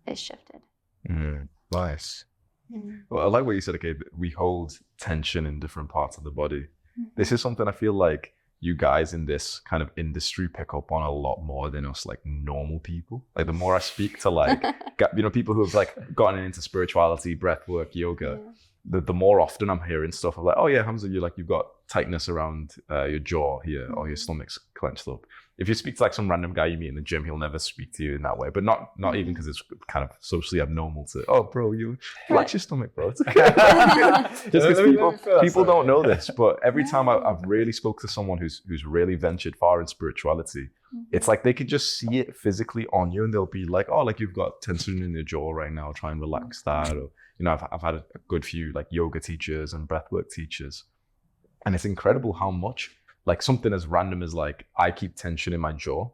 is shifted. Nice. Well, I like what you said, okay, we hold tension in different parts of the body. This is something I feel like you guys in this kind of industry pick up on a lot more than us like normal people. Like the more I speak to like, people who have like gotten into spirituality, breath work, yoga, the more often I'm hearing stuff of like, oh yeah, Hamza, you've got tightness around your jaw here, or your stomach's clenched up. If you speak to like some random guy you meet in the gym, he'll never speak to you in that way. But not even because it's kind of socially abnormal to, oh bro, you flex your stomach, bro. It's okay. Just because people don't know this, but every time I've really spoke to someone who's really ventured far in spirituality, it's like they could just see it physically on you, and they'll be like, oh, like you've got tension in your jaw right now, try and relax that. Or I've had a good few like yoga teachers and breathwork teachers, and it's incredible how much like something as random as like I keep tension in my jaw,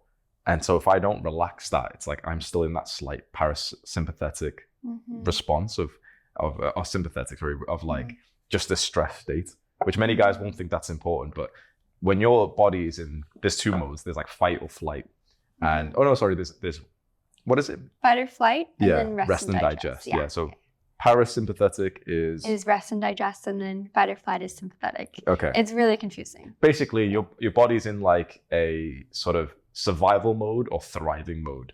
and so if I don't relax that, it's like I'm still in that slight parasympathetic response of sympathetic of like just this stress state, which many guys won't think that's important, but when your body is in, there's 2 modes. There's like fight or flight, and there's what is it? Fight or flight, and then rest and digest. Yeah. So parasympathetic is rest and digest, and then fight or flight is sympathetic. Okay. It's really confusing. Basically, your body's in like a sort of survival mode or thriving mode.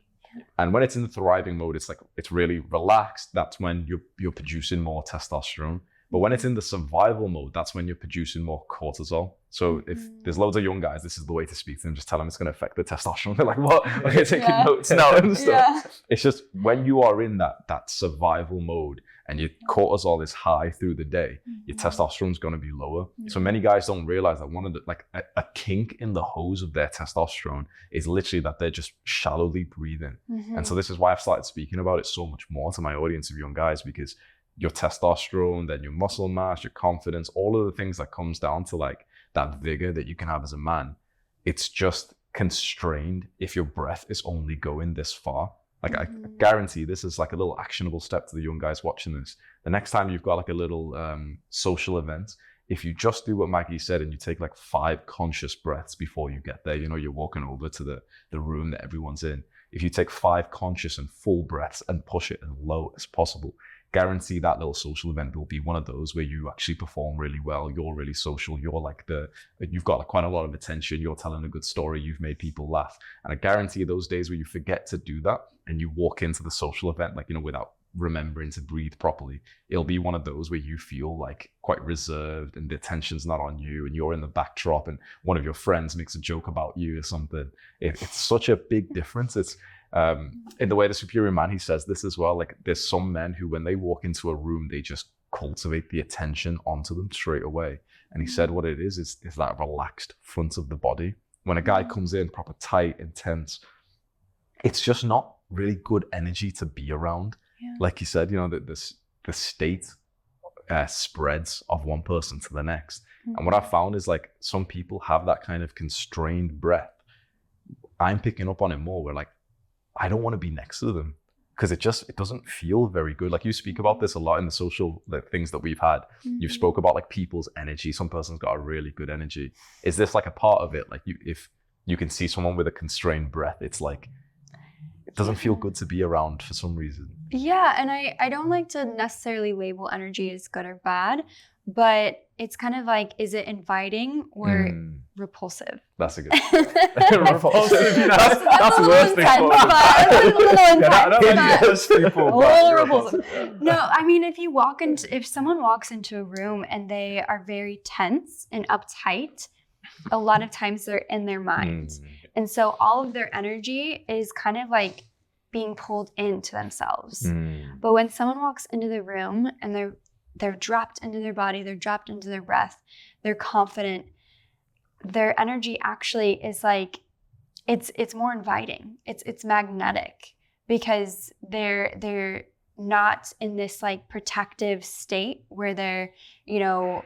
And when it's in the thriving mode, it's like it's really relaxed. That's when you're producing more testosterone. But when it's in the survival mode, that's when you're producing more cortisol. So if there's loads of young guys, this is the way to speak to them. Just tell them it's going to affect the testosterone. They're like, what? Okay, taking notes now and stuff. It's just when you are in that survival mode and your cortisol is high through the day, your testosterone is going to be lower. So many guys don't realize that one of the, like a kink in the hose of their testosterone is literally that they're just shallowly breathing. And so this is why I've started speaking about it so much more to my audience of young guys, because your testosterone, then your muscle mass, your confidence, all of the things that comes down to like that vigor that you can have as a man, it's just constrained if your breath is only going this far. Like I guarantee this is like a little actionable step to the young guys watching this. The next time you've got like a little social event, if you just do what Maggie said and you take like 5 conscious breaths before you get there, you're walking over to the room that everyone's in. If you take 5 conscious and full breaths and push it as low as possible, guarantee that little social event will be one of those where you actually perform really well. You're really social. You're like you've got like quite a lot of attention. You're telling a good story. You've made people laugh. And I guarantee those days where you forget to do that and you walk into the social event, like, without remembering to breathe properly, it'll be one of those where you feel like quite reserved and the attention's not on you and you're in the backdrop and one of your friends makes a joke about you or something. It's such a big difference. It's, in the way the Superior Man, he says this as well, like there's some men who when they walk into a room, they just cultivate the attention onto them straight away. And he said what it is that relaxed front of the body. When a guy comes in proper tight, intense, it's just not really good energy to be around. Yeah. Like you said, you know, the state spreads of one person to the next. And what I found is like some people have that kind of constrained breath. I'm picking up on it more where like, I don't want to be next to them because it doesn't feel very good. Like you speak about this a lot in the social things that we've had. You've spoke about like people's energy. Some person's got a really good energy. Is this like a part of it? Like if you can see someone with a constrained breath, it's like, it doesn't feel good to be around for some reason. Yeah, and I don't like to necessarily label energy as good or bad, but it's kind of like, is it inviting or repulsive? That's a good Repulsive. That's a worse little than intense, but a little intense, I don't but- like those people. A little repulsive. No, I mean, if someone walks into a room and they are very tense and uptight, a lot of times they're in their mind. And so all of their energy is kind of like being pulled into themselves. But when someone walks into the room and they're dropped into their body, they're dropped into their breath, they're confident, their energy actually is like, it's more inviting. It's magnetic because they're not in this like protective state where they're, you know,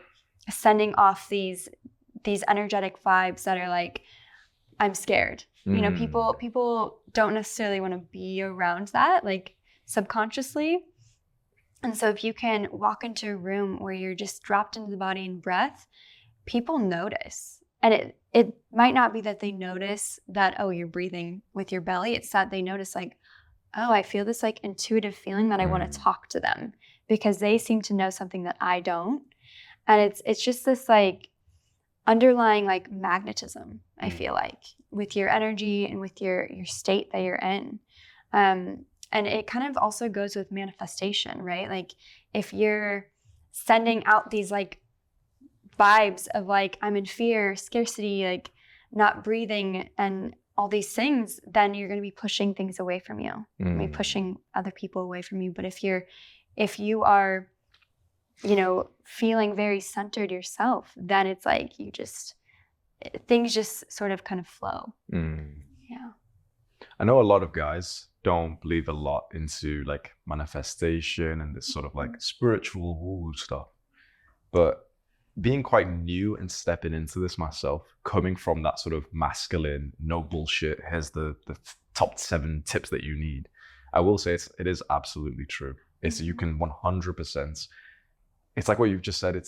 sending off these energetic vibes that are like, I'm scared. You know, people don't necessarily want to be around that, like subconsciously. And so if you can walk into a room where you're just dropped into the body and breath, people notice. And it might not be that they notice that, oh, you're breathing with your belly. It's that they notice like, oh, I feel this like intuitive feeling that I want to talk to them because they seem to know something that I don't. And it's just this like underlying like magnetism, I feel like, with your energy and with your state that you're in. And it kind of also goes with manifestation, right? Like if you're sending out these like vibes of like, I'm in fear, scarcity, like not breathing and all these things, then you're going to be pushing things away from you. Maybe pushing other people away from you. But if you are, you know, feeling very centered yourself, then it's like things just sort of kind of flow. Yeah. I know a lot of guys don't believe a lot into like manifestation and this sort of like spiritual woo stuff. But being quite new and stepping into this myself, coming from that sort of masculine, no bullshit, here's the top 7 tips that you need. I will say it is absolutely true. It's you can 100%. It's like what you've just said.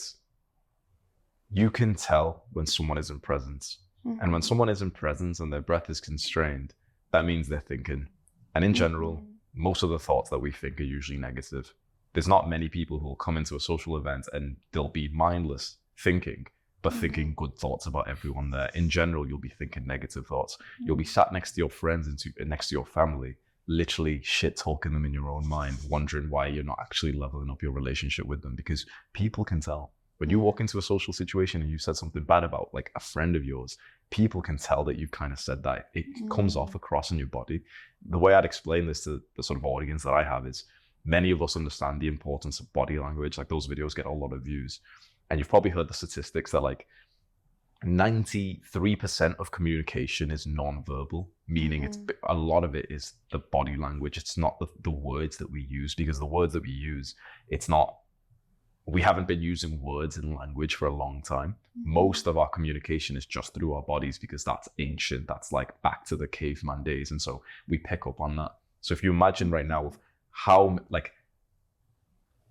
You can tell when someone is in presence. And when someone is in presence and their breath is constrained, that means they're thinking. And in general, most of the thoughts that we think are usually negative. There's not many people who will come into a social event and they'll be mindless thinking, but thinking good thoughts about everyone there. In general, you'll be thinking negative thoughts. You'll be sat next to your friends and next to your family, literally shit talking them in your own mind, wondering why you're not actually leveling up your relationship with them, because people can tell. When you walk into a social situation and you said something bad about like a friend of yours, people can tell that you've kind of said that. It comes off across in your body. The way I'd explain this to the sort of audience that I have is many of us understand the importance of body language. Like those videos get a lot of views. And you've probably heard the statistics that like 93% of communication is non-verbal, meaning it's a lot of it is the body language. It's not the words that we use, because the words that we use, we haven't been using words in language for a long time. Most of our communication is just through our bodies because that's ancient. That's like back to the caveman days. And so we pick up on that. So if you imagine right now of how like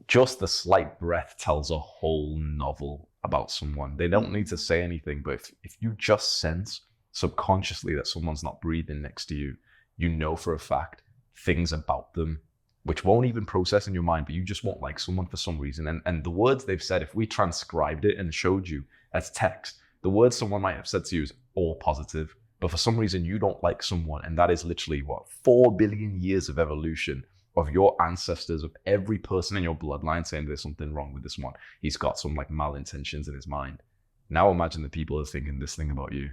just the slight breath tells a whole novel about someone. They don't need to say anything, but if you just sense subconsciously that someone's not breathing next to you, you know for a fact things about them which won't even process in your mind, but you just won't like someone for some reason. And the words they've said, if we transcribed it and showed you as text, the words someone might have said to you is all positive, but for some reason you don't like someone, and that is literally 4 billion years of evolution of your ancestors, of every person in your bloodline saying there's something wrong with this one. He's got some like malintentions in his mind. Now imagine the people are thinking this thing about you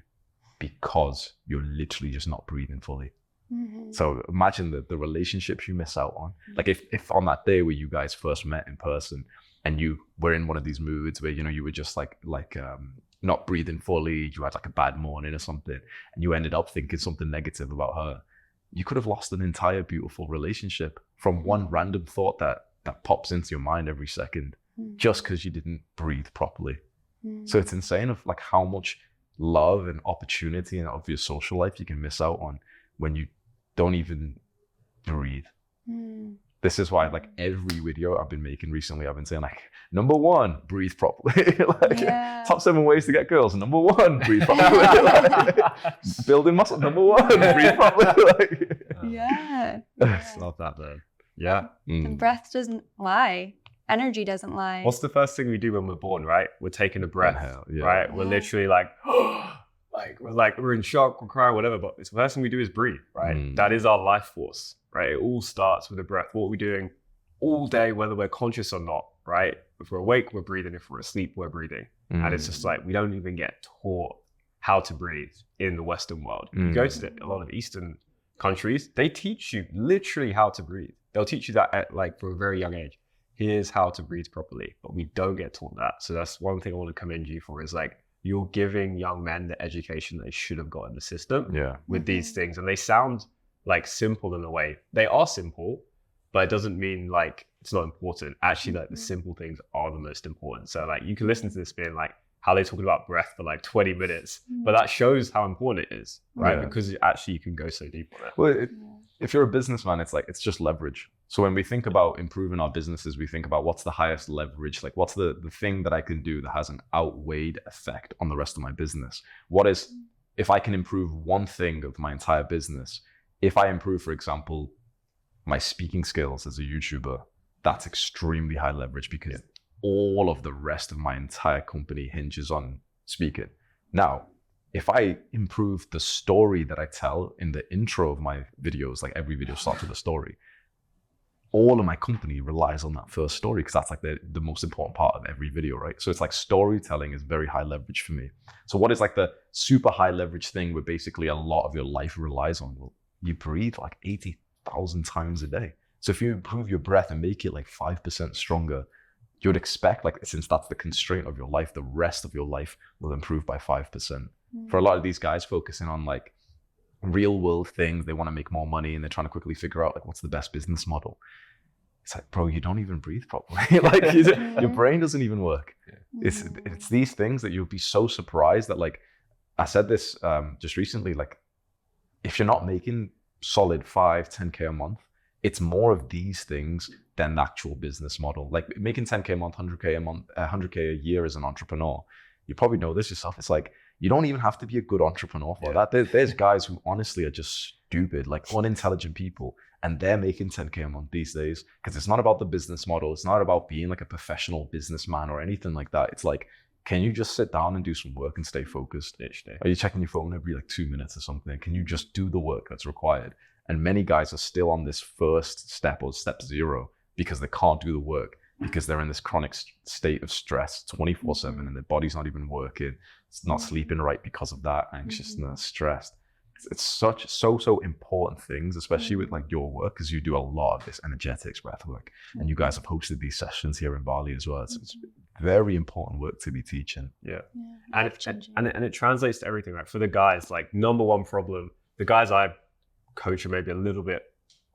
because you're literally just not breathing fully. So imagine the relationships you miss out on. Like if on that day where you guys first met in person, and you were in one of these moods where, you know, you were just like not breathing fully, you had like a bad morning or something, and you ended up thinking something negative about her, you could have lost an entire beautiful relationship from one random thought that pops into your mind every second, just because you didn't breathe properly. So it's insane of like how much love and opportunity and of your social life you can miss out on when you don't even breathe. This is why, like, every video I've been making recently, I've been saying, like, number 1, breathe properly. Like, top 7 ways to get girls. Number 1, breathe properly. Like, building muscle. Number 1, breathe properly. Like, It's not that bad. Yeah. And breath doesn't lie. Energy doesn't lie. What's the first thing we do when we're born, right? We're taking a breath, Inhale, yeah. right? We're literally like, we're in shock, we're crying, whatever, but the first thing we do is breathe, right? That is our life force, right? It all starts with a breath. What are we doing all day, whether we're conscious or not, right? If we're awake, we're breathing. If we're asleep, we're breathing. And it's just like, we don't even get taught how to breathe in the Western world. You go to a lot of Eastern countries, they teach you literally how to breathe. They'll teach you that at, like, from a very young age. Here's how to breathe properly, but we don't get taught that. So that's one thing I want to commend you for, is like, you're giving young men the education they should have got in the system with these things. And they sound like simple in a way. They are simple, but it doesn't mean like it's not important. Actually, like, the simple things are the most important. So like, you can listen to this being like, how they're talking about breath for like 20 minutes, but that shows how important it is, right? Because actually you can go so deep on it. Well, if you're a businessman, it's like, it's just leverage. So when we think about improving our businesses, we think about what's the highest leverage, like what's the thing that I can do that has an outweighed effect on the rest of my business? What is, if I can improve one thing of my entire business, if I improve, for example, my speaking skills as a YouTuber, that's extremely high leverage, because all of the rest of my entire company hinges on speaking. Now, if I improve the story that I tell in the intro of my videos, like every video starts with a story, all of my company relies on that first story, because that's like the most important part of every video, right? So it's like, storytelling is very high leverage for me. So what is like the super high leverage thing where basically a lot of your life relies on? Well, you breathe like 80,000 times a day. So if you improve your breath and make it like 5% stronger, you would expect, like, since that's the constraint of your life, the rest of your life will improve by 5%. For a lot of these guys focusing on like real world things, they want to make more money and they're trying to quickly figure out like, what's the best business model? It's like, bro, you don't even breathe properly. Like, your brain doesn't even work. It's these things that you'll be so surprised that, like, I said this just recently, like, if you're not making solid 5-10K a month, it's more of these things than the actual business model. Like, making 10K a month, 100K a month, 100K a year as an entrepreneur, you probably know this yourself. It's like, you don't even have to be a good entrepreneur for that. There's guys who honestly are just stupid, like unintelligent people, and they're making 10K a month these days, because it's not about the business model. It's not about being like a professional businessman or anything like that. It's like, can you just sit down and do some work and stay focused? Are you checking your phone every like 2 minutes or something? Can you just do the work that's required? And many guys are still on this first step or step 0 because they can't do the work, because they're in this chronic state of stress 24/7 and their body's not even working. It's not sleeping right because of that, anxiousness, stress. It's such so important things, especially with like your work, because you do a lot of this energetics breath work, and you guys have hosted these sessions here in Bali as well. It's very important work to be teaching. And it translates to everything. Like, for the guys, like, number one problem, the guys I coach are maybe a little bit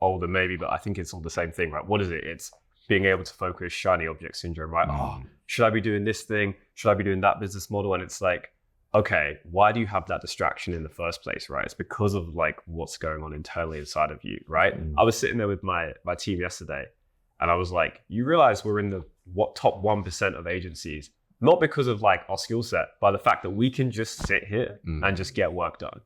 older, maybe, but I think it's all the same thing, right? What is it? It's being able to focus, shiny object syndrome, right? Oh, should I be doing this thing? Should I be doing that business model? And it's like, okay, why do you have that distraction in the first place, right? It's because of like what's going on internally inside of you, right? I was sitting there with my team yesterday, and I was like, you realize we're in the top 1% of agencies, not because of like our skill set, but the fact that we can just sit here and just get work done.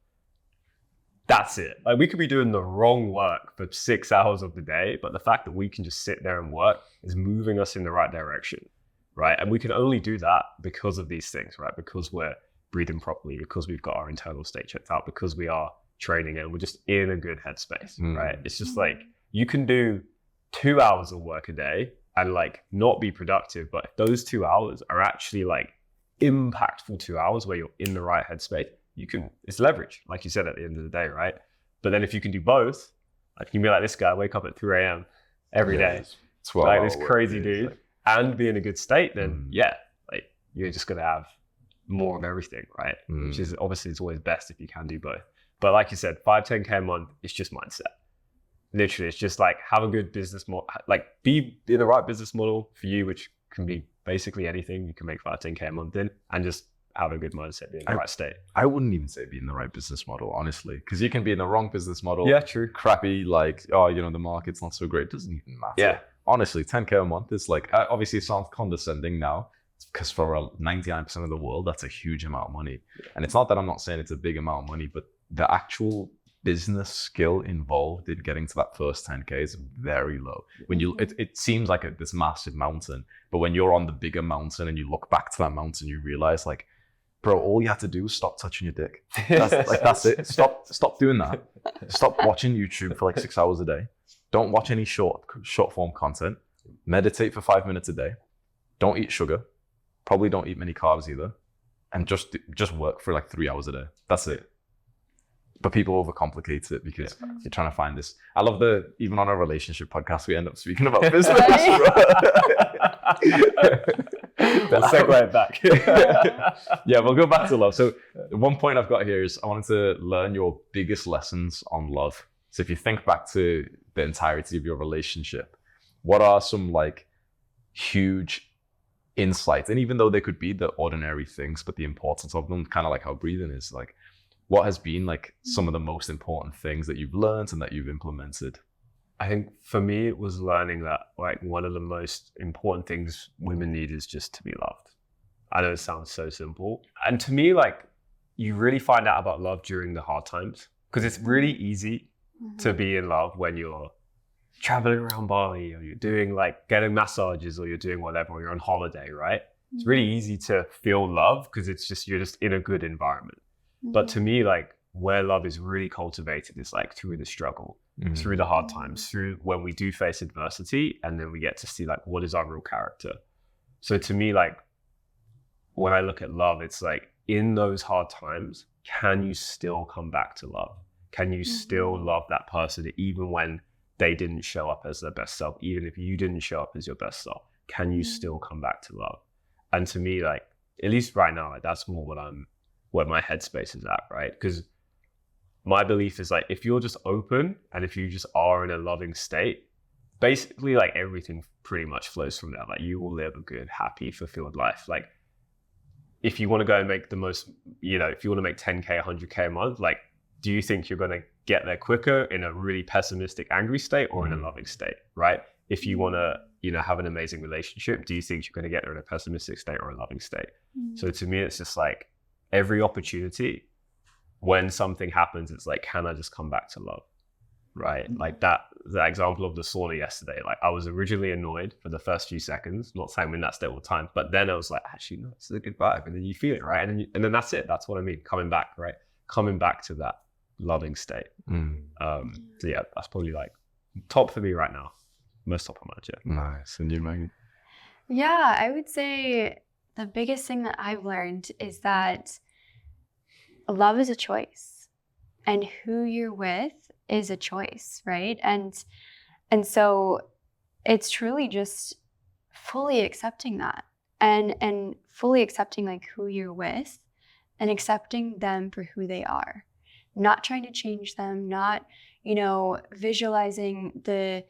That's it. Like, we could be doing the wrong work for 6 hours of the day, but the fact that we can just sit there and work is moving us in the right direction, right? And we can only do that because of these things, right? Because we're breathing properly, because we've got our internal state checked out, because we are training and we're just in a good headspace, right? It's just like, you can do 2 hours of work a day and like not be productive, but if those 2 hours are actually like impactful 2 hours where you're in the right headspace, it's leverage, like you said, at the end of the day, right? But then if you can do both, like, you can be like this guy, wake up at 3 a.m. every day, It's like this crazy dude, and be in a good state, then yeah, like you're just gonna have more of everything, right? Which is obviously, it's always best if you can do both. But like you said, 5-10K a month, it's just mindset. Literally, it's just like have a good business model, like be in the right business model for you, which can be basically anything you can make 5-10K a month in, and just have a good mindset, be in the right state. I wouldn't even say be in the right business model, honestly, because you can be in the wrong business model. Yeah, true. Crappy, like, oh, you know, the market's not so great. It doesn't even matter. Yeah. Honestly, 10K a month is like, obviously it sounds condescending now, because for 99% of the world, that's a huge amount of money. And it's not that I'm not saying it's a big amount of money, but the actual business skill involved in getting to that first 10K is very low. When you, it seems like this massive mountain, but when you're on the bigger mountain and you look back to that mountain, you realize like, bro, all you have to do is stop touching your dick. That's it. Stop doing that. Stop watching YouTube for like 6 hours a day. Don't watch any short form content. Meditate for 5 minutes a day. Don't eat sugar. Probably don't eat many carbs either. And just work for like 3 hours a day. That's it. But people overcomplicate it because you're trying to find this. I love even on our relationship podcast, we end up speaking about business. We'll segue it back. Yeah, we'll go back to love. So one point I've got here is I wanted to learn your biggest lessons on love. So if you think back to the entirety of your relationship, what are some like huge insights? And even though they could be the ordinary things, but the importance of them, kind of like how breathing is, like what has been like some of the most important things that you've learned and that you've implemented? I think for me, it was learning that like one of the most important things women need is just to be loved. I know it sounds so simple. And to me, like you really find out about love during the hard times, because it's really easy to be in love when you're traveling around Bali, or you're doing like getting massages, or you're doing whatever, or you're on holiday, right? It's really easy to feel love because it's just, you're just in a good environment. But to me, like where love is really cultivated is like through the struggle, through the hard times, through when we do face adversity, and then we get to see like what is our real character. So to me, like when I look at love, it's like in those hard times, can you still come back to love? Can you still love that person even when they didn't show up as their best self? Even if you didn't show up as your best self, can you still come back to love? And to me, like at least right now, like that's more where my headspace is at, right? Because my belief is like, if you're just open and if you just are in a loving state, basically like everything pretty much flows from there. Like you will live a good, happy, fulfilled life. Like if you want to go and make the most, you know, if you want to make 10K, 100K a month, like, do you think you're going to get there quicker in a really pessimistic, angry state or in a loving state, right? If you want to, you know, have an amazing relationship, do you think you're going to get there in a pessimistic state or a loving state? So to me, it's just like every opportunity, when something happens, it's like, can I just come back to love, right? Like that example of the sauna yesterday, like I was originally annoyed for the first few seconds, not saying I'm in that state all the time, but then I was like, actually, no, it's a good vibe. And then you feel it, right? And then that's it. That's what I mean. Coming back, right? Coming back to that loving state. So yeah, that's probably like top for me right now. Most top of my chair. Nice. And you, Maggie? Yeah, I would say the biggest thing that I've learned is that love is a choice, and who you're with is a choice, right? And so it's truly just fully accepting that and fully accepting like who you're with and accepting them for who they are, not trying to change them, not, you know, visualizing the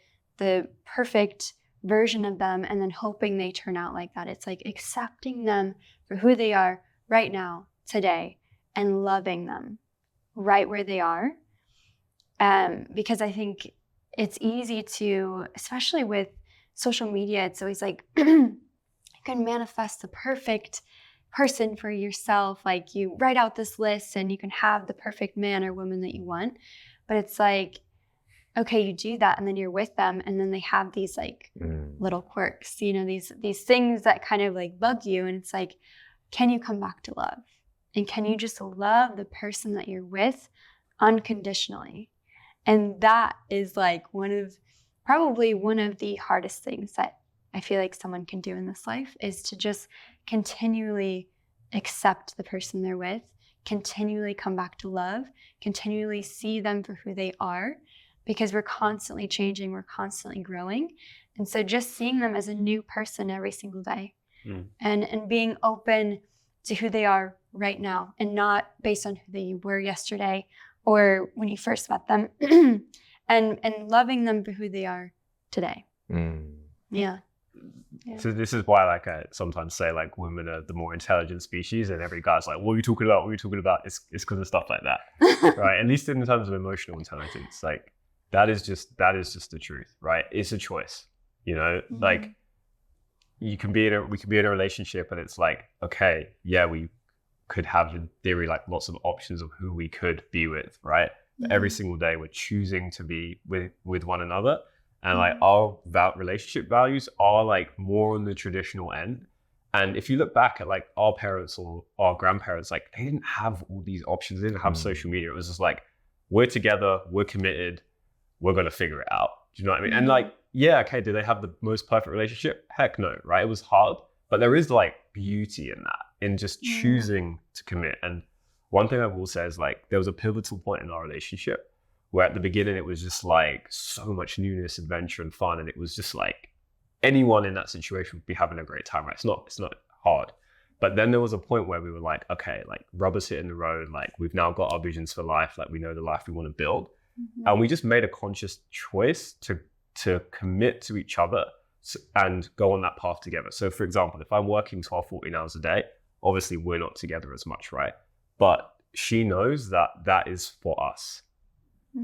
perfect version of them and then hoping they turn out like that. It's like accepting them for who they are right now, today, and loving them right where they are. Because I think it's easy to, especially with social media, it's always like you can manifest the perfect person for yourself. Like you write out this list and you can have the perfect man or woman that you want. But it's like, okay, you do that and then you're with them and then they have these like little quirks, you know, these things that kind of like bug you. And it's like, can you come back to love? And can you just love the person that you're with unconditionally? And that is like probably one of the hardest things that I feel like someone can do in this life, is to just continually accept the person they're with, continually come back to love, continually see them for who they are, because we're constantly changing, we're constantly growing. And so just seeing them as a new person every single day Mm. and being open to who they are right now and not based on who they were yesterday or when you first met them and loving them for who they are today. Yeah. So this is why, like, I sometimes say, like, women are the more intelligent species, and every guy's like, "What are you talking about? What are you talking about?" It's because of stuff like that, right? At least in terms of emotional intelligence, like that is just the truth, right? It's a choice, you know. Mhm. Like, we can be in a relationship, and it's like, okay, yeah, we could have in theory like lots of options of who we could be with, right? But every single day we're choosing to be with one another. And like our relationship values are like more on the traditional end. And if you look back at like our parents or our grandparents, like they didn't have all these options. They didn't have social media. It was just like, we're together, we're committed, we're going to figure it out. Do you know what I mean? And like, yeah, okay, do they have the most perfect relationship? Heck no, right? It was hard, but there is like beauty in that, in just choosing to commit. And one thing I will say is like, there was a pivotal point in our relationship where at the beginning it was just like so much newness, adventure, and fun, and it was just like anyone in that situation would be having a great time, right? It's not hard. But then there was a point where we were like, okay, like rubber's hitting the road, like we've now got our visions for life, like we know the life we want to build. And we just made a conscious choice to commit to each other and go on that path together. So for example, if I'm working 12, 14 hours a day, obviously we're not together as much, right? But she knows that is for us.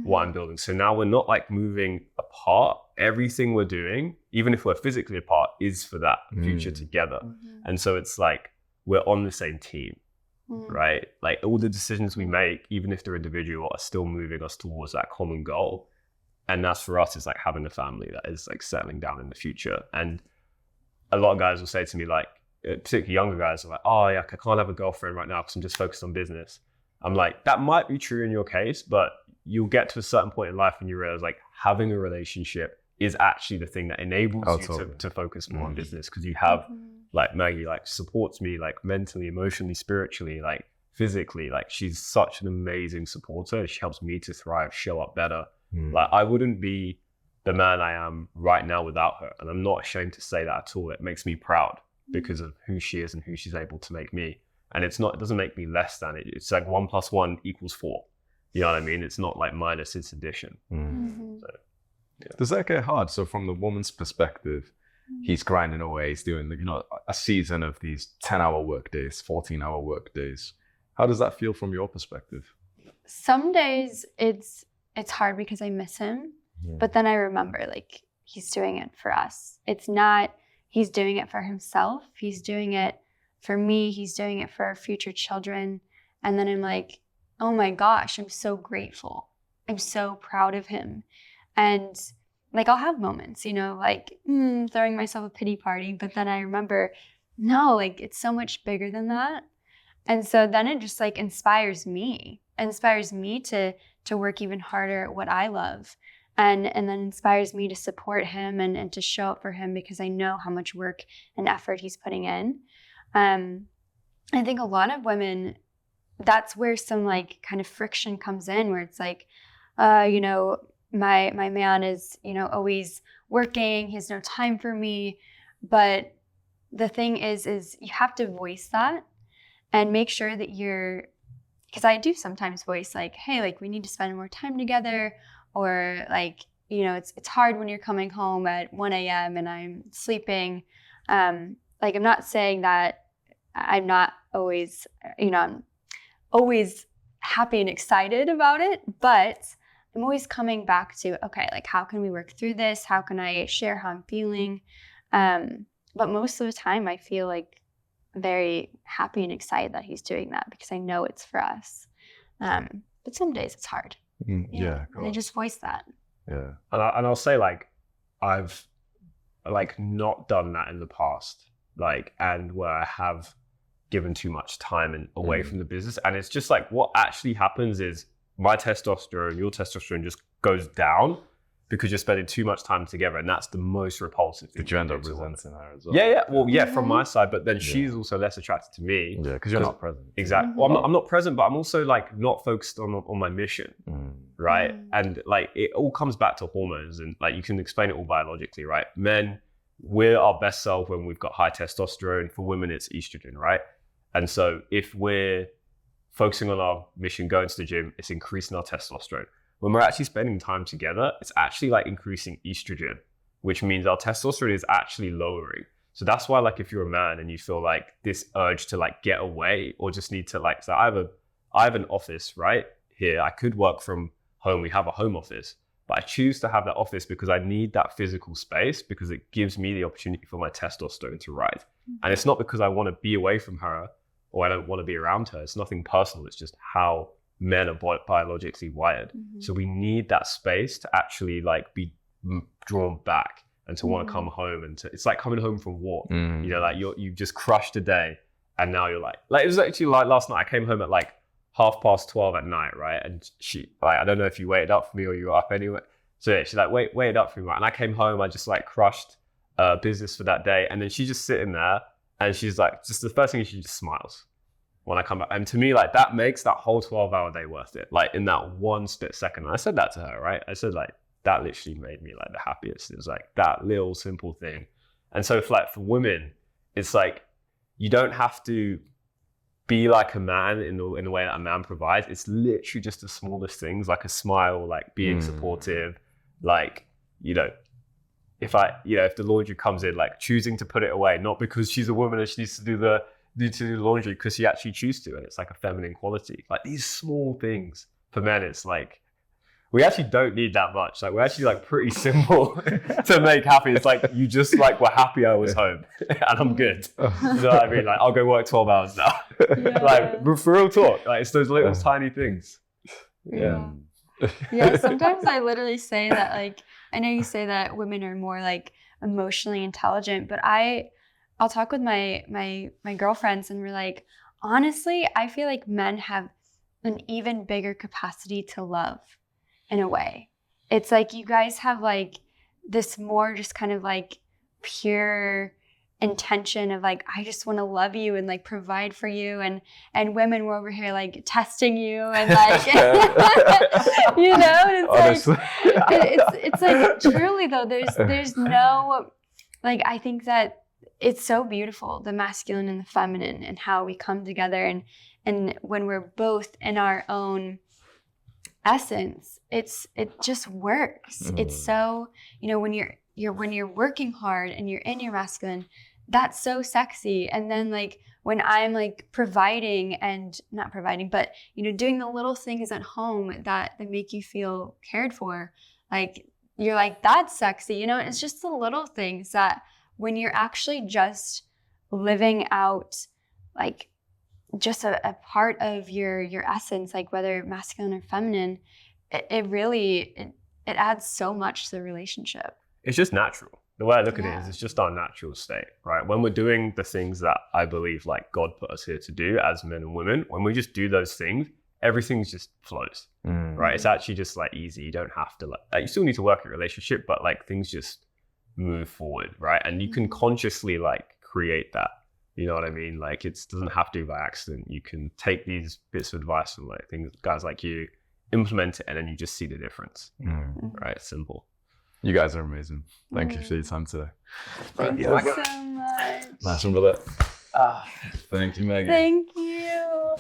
What I'm building. So now we're not like moving apart. Everything we're doing, even if we're physically apart, is for that future together. And so it's like we're on the same team, right? Like all the decisions we make, even if they're individual, are still moving us towards that common goal. And that's for us, is like having a family that is like settling down in the future. And a lot of guys will say to me, like, particularly younger guys are like, oh yeah, I can't have a girlfriend right now because I'm just focused on business. I'm like, that might be true in your case, but you'll get to a certain point in life when you realize like having a relationship is actually the thing that enables you to focus more on business, because you have like Maggie, like supports me like mentally, emotionally, spiritually, like physically. Like she's such an amazing supporter. She helps me to thrive, show up better. Like I wouldn't be the man I am right now without her, and I'm not ashamed to say that at all. It makes me proud because of who she is and who she's able to make me. And it doesn't make me less than it. It's like 1 + 1 = 4. You know what I mean? It's not like minus, it's addition. So, yeah. Does that get hard? So from the woman's perspective, he's grinding away, he's doing, you know, a season of these 10-hour work days, 14-hour work days. How does that feel from your perspective? Some days it's hard because I miss him, but then I remember like he's doing it for us. It's not he's doing it for himself. He's doing it for me. He's doing it for our future children. And then I'm like, oh my gosh, I'm so grateful. I'm so proud of him. And like, I'll have moments, you know, like throwing myself a pity party, but then I remember, no, like it's so much bigger than that. And so then it just like inspires me to work even harder at what I love. And then inspires me to support him and to show up for him, because I know how much work and effort he's putting in. I think a lot of women, that's where some like kind of friction comes in, where it's like, you know, my man is, you know, always working, he has no time for me. But the thing is you have to voice that and make sure that because I do sometimes voice like, hey, like we need to spend more time together, or like, you know, it's hard when you're coming home at 1 a.m. and I'm sleeping. Like I'm not saying that I'm not always, you know, I'm always happy and excited about it, but I'm always coming back to, okay, like how can we work through this? How can I share how I'm feeling? But most of the time I feel like very happy and excited that he's doing that, because I know it's for us. But some days it's hard. Yeah, and I just voice that. Yeah. And I'll say like, I've like not done that in the past, like, and where I have given too much time and away from the business. And it's just like, what actually happens is my testosterone, your testosterone just goes down. because you're spending too much time together, and that's the most repulsive thing. Did you end up to a woman. resenting her as well? Yeah. Well, yeah, from my side, but then she's also less attracted to me. Yeah, because you're not present. Exactly. Well, I'm not present, but I'm also like not focused on my mission, right? And like it all comes back to hormones, and like you can explain it all biologically, right? Men, we're our best self when we've got high testosterone. For women, it's estrogen, right? And so if we're focusing on our mission, going to the gym, it's increasing our testosterone. When we're actually spending time together, it's actually like increasing estrogen, which means our testosterone is actually lowering. So that's why, like, if you're a man and you feel like this urge to like get away or just need to like, so I have an office right here. I could work from home. We have a home office, but I choose to have that office because I need that physical space because it gives me the opportunity for my testosterone to rise. And it's not because I want to be away from her or I don't want to be around her. It's nothing personal. It's just how men are biologically wired. So we need that space to actually like be drawn back and to want to come home, and it's like coming home from war. You know, like you've just crushed a day, and now you're like it was actually like last night. I came home at like 12:30 at night, right? And she, like, I don't know if you waited up for me or you were up anyway. So yeah, she's like, waited up for me, right? And I came home, I just like crushed business for that day, and then she's just sitting there, and she's like, just the first thing is she just smiles when I come back. And to me, like, that makes that whole 12-hour day worth it. Like, in that one split second. And I said that to her, right? I said, like, that literally made me like the happiest. It was like that little simple thing. And so for women, it's like, you don't have to be like a man in the way that a man provides. It's literally just the smallest things, like a smile, like being supportive, like, you know, if the laundry comes in, like choosing to put it away, not because she's a woman and she needs to do the laundry, because she actually chooses to, and it's like a feminine quality. Like these small things for men, it's like we actually don't need that much. Like we're actually like pretty simple to make happy. It's like you just like were happy I was home and I'm good. You know what I mean? Like I'll go work 12 hours now. Yeah. Like for real talk, like it's those little tiny things. Yeah. Yeah, sometimes I literally say that, like, I know you say that women are more like emotionally intelligent, but I'll talk with my girlfriends and we're like, honestly, I feel like men have an even bigger capacity to love in a way. It's like you guys have like this more just kind of like pure intention of like, I just want to love you and like provide for you, and women were over here like testing you and like you know, and it's like it's like truly though, there's no, like, I think that it's so beautiful, the masculine and the feminine, and how we come together, and when we're both in our own essence, it just works. It's so, you know, when you're working hard and you're in your masculine, that's so sexy. And then like when I'm like providing and not providing, but you know, doing the little things at home that make you feel cared for, like you're like, that's sexy, you know. It's just the little things that when you're actually just living out like just a part of your essence, like whether masculine or feminine, it really adds so much to the relationship. It's just natural. The way I look at it is it's just our natural state, right? When we're doing the things that I believe like God put us here to do as men and women, when we just do those things, everything just flows, right? It's actually just like easy. You don't have to like, you still need to work your relationship, but like things just move forward, right? And you can consciously like create that. You know what I mean? Like it doesn't have to be by accident. You can take these bits of advice from like things, guys like you, implement it, and then you just see the difference, right? It's simple. You guys are amazing. Thank you for your time today. Thank you so much. Nice one, brother. Thank you, Megan. Thank you.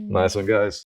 Nice one, guys.